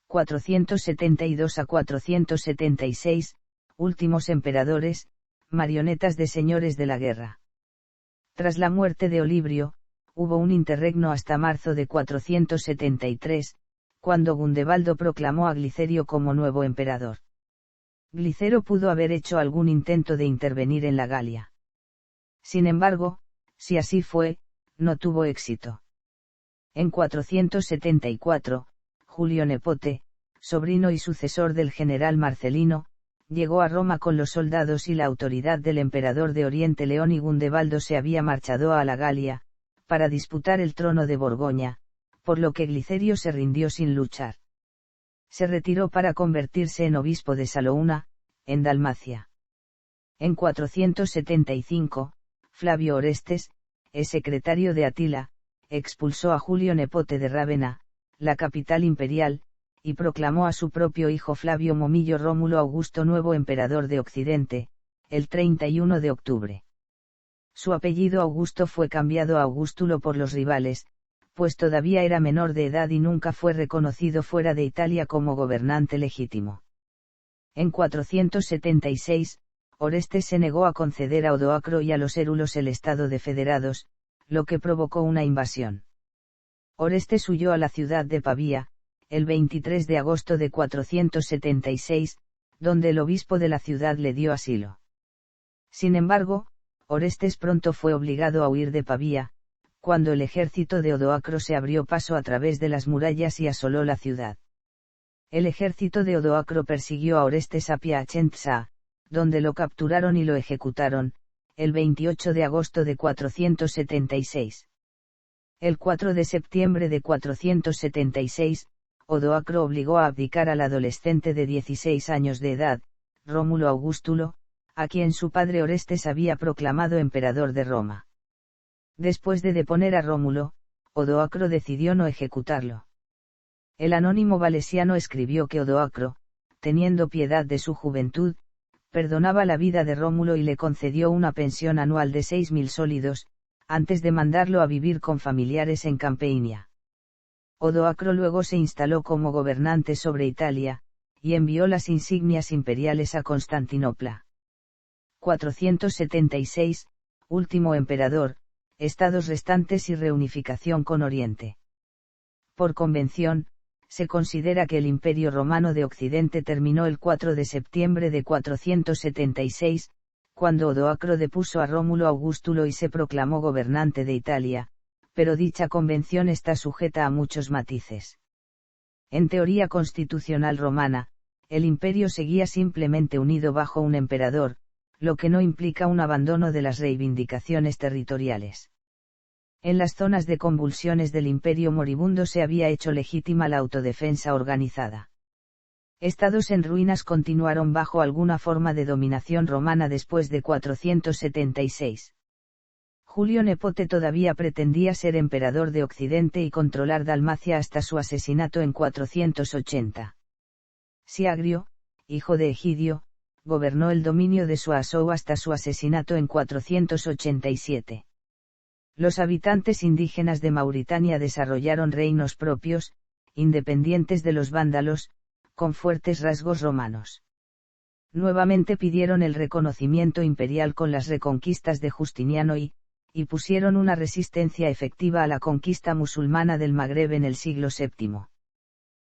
472 a 476, últimos emperadores, marionetas de señores de la guerra. Tras la muerte de Olibrio, hubo un interregno hasta marzo de 473, cuando Gundebaldo proclamó a Glicerio como nuevo emperador. Glicero pudo haber hecho algún intento de intervenir en la Galia. Sin embargo, si así fue, no tuvo éxito. En 474, Julio Nepote, sobrino y sucesor del general Marcelino, llegó a Roma con los soldados y la autoridad del emperador de Oriente León y Gundebaldo se había marchado a la Galia, para disputar el trono de Borgoña, por lo que Glicerio se rindió sin luchar. Se retiró para convertirse en obispo de Salouna, en Dalmacia. En 475, Flavio Orestes, secretario de Atila, expulsó a Julio Nepote de Rávena, la capital imperial, y proclamó a su propio hijo Flavio Momillo Rómulo Augusto nuevo emperador de Occidente, el 31 de octubre. Su apellido Augusto fue cambiado a Augustulo por los rivales, pues todavía era menor de edad y nunca fue reconocido fuera de Italia como gobernante legítimo. En 476, Orestes se negó a conceder a Odoacro y a los érulos el estado de federados, lo que provocó una invasión. Orestes huyó a la ciudad de Pavía, el 23 de agosto de 476, donde el obispo de la ciudad le dio asilo. Sin embargo, Orestes pronto fue obligado a huir de Pavía, cuando el ejército de Odoacro se abrió paso a través de las murallas y asoló la ciudad. El ejército de Odoacro persiguió a Orestes a Piacenza, donde lo capturaron y lo ejecutaron, el 28 de agosto de 476. El 4 de septiembre de 476, Odoacro obligó a abdicar al adolescente de 16 años de edad, Rómulo Augustulo, a quien su padre Orestes había proclamado emperador de Roma. Después de deponer a Rómulo, Odoacro decidió no ejecutarlo. El anónimo valesiano escribió que Odoacro, teniendo piedad de su juventud, perdonaba la vida de Rómulo y le concedió una pensión anual de 6.000 sólidos, antes de mandarlo a vivir con familiares en Campeinia. Odoacro luego se instaló como gobernante sobre Italia, y envió las insignias imperiales a Constantinopla. 476, último emperador, estados restantes y reunificación con Oriente. Por convención, se considera que el Imperio Romano de Occidente terminó el 4 de septiembre de 476, cuando Odoacro depuso a Rómulo Augustulo y se proclamó gobernante de Italia, pero dicha convención está sujeta a muchos matices. En teoría constitucional romana, el imperio seguía simplemente unido bajo un emperador, lo que no implica un abandono de las reivindicaciones territoriales. En las zonas de convulsiones del imperio moribundo se había hecho legítima la autodefensa organizada. Estados en ruinas continuaron bajo alguna forma de dominación romana después de 476. Julio Nepote todavía pretendía ser emperador de Occidente y controlar Dalmacia hasta su asesinato en 480. Siagrio, hijo de Egidio, gobernó el dominio de Soissons hasta su asesinato en 487. Los habitantes indígenas de Mauritania desarrollaron reinos propios, independientes de los vándalos, con fuertes rasgos romanos. Nuevamente pidieron el reconocimiento imperial con las reconquistas de Justiniano y pusieron una resistencia efectiva a la conquista musulmana del Magreb en el siglo VII.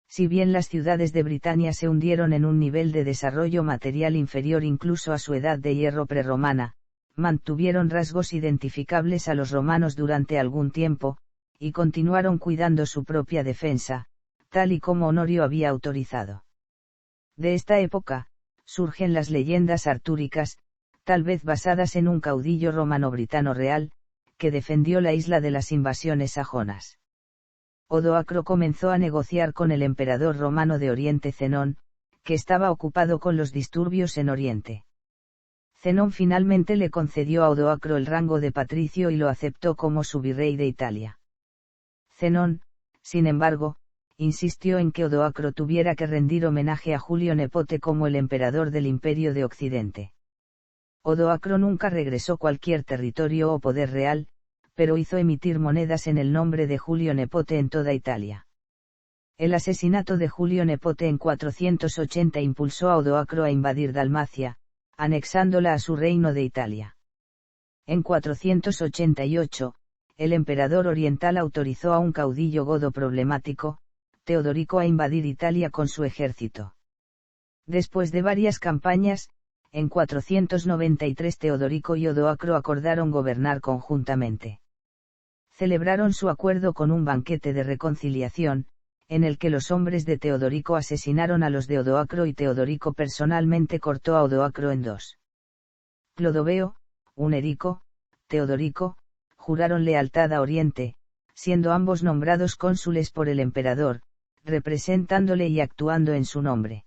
Si bien las ciudades de Britania se hundieron en un nivel de desarrollo material inferior incluso a su edad de hierro prerromana, mantuvieron rasgos identificables a los romanos durante algún tiempo, y continuaron cuidando su propia defensa, tal y como Honorio había autorizado. De esta época, surgen las leyendas artúricas, tal vez basadas en un caudillo romano-britano real, que defendió la isla de las invasiones sajonas. Odoacro comenzó a negociar con el emperador romano de Oriente Zenón, que estaba ocupado con los disturbios en Oriente. Zenón finalmente le concedió a Odoacro el rango de patricio y lo aceptó como su virrey de Italia. Zenón, sin embargo, insistió en que Odoacro tuviera que rendir homenaje a Julio Nepote como el emperador del Imperio de Occidente. Odoacro nunca regresó cualquier territorio o poder real, pero hizo emitir monedas en el nombre de Julio Nepote en toda Italia. El asesinato de Julio Nepote en 480 impulsó a Odoacro a invadir Dalmacia, anexándola a su reino de Italia. En 488, el emperador oriental autorizó a un caudillo godo problemático, Teodorico, a invadir Italia con su ejército. Después de varias campañas, en 493 Teodorico y Odoacro acordaron gobernar conjuntamente. Celebraron su acuerdo con un banquete de reconciliación, en el que los hombres de Teodorico asesinaron a los de Odoacro y Teodorico personalmente cortó a Odoacro en dos. Clodoveo, Hunerico, Teodorico, juraron lealtad a Oriente, siendo ambos nombrados cónsules por el emperador, representándole y actuando en su nombre.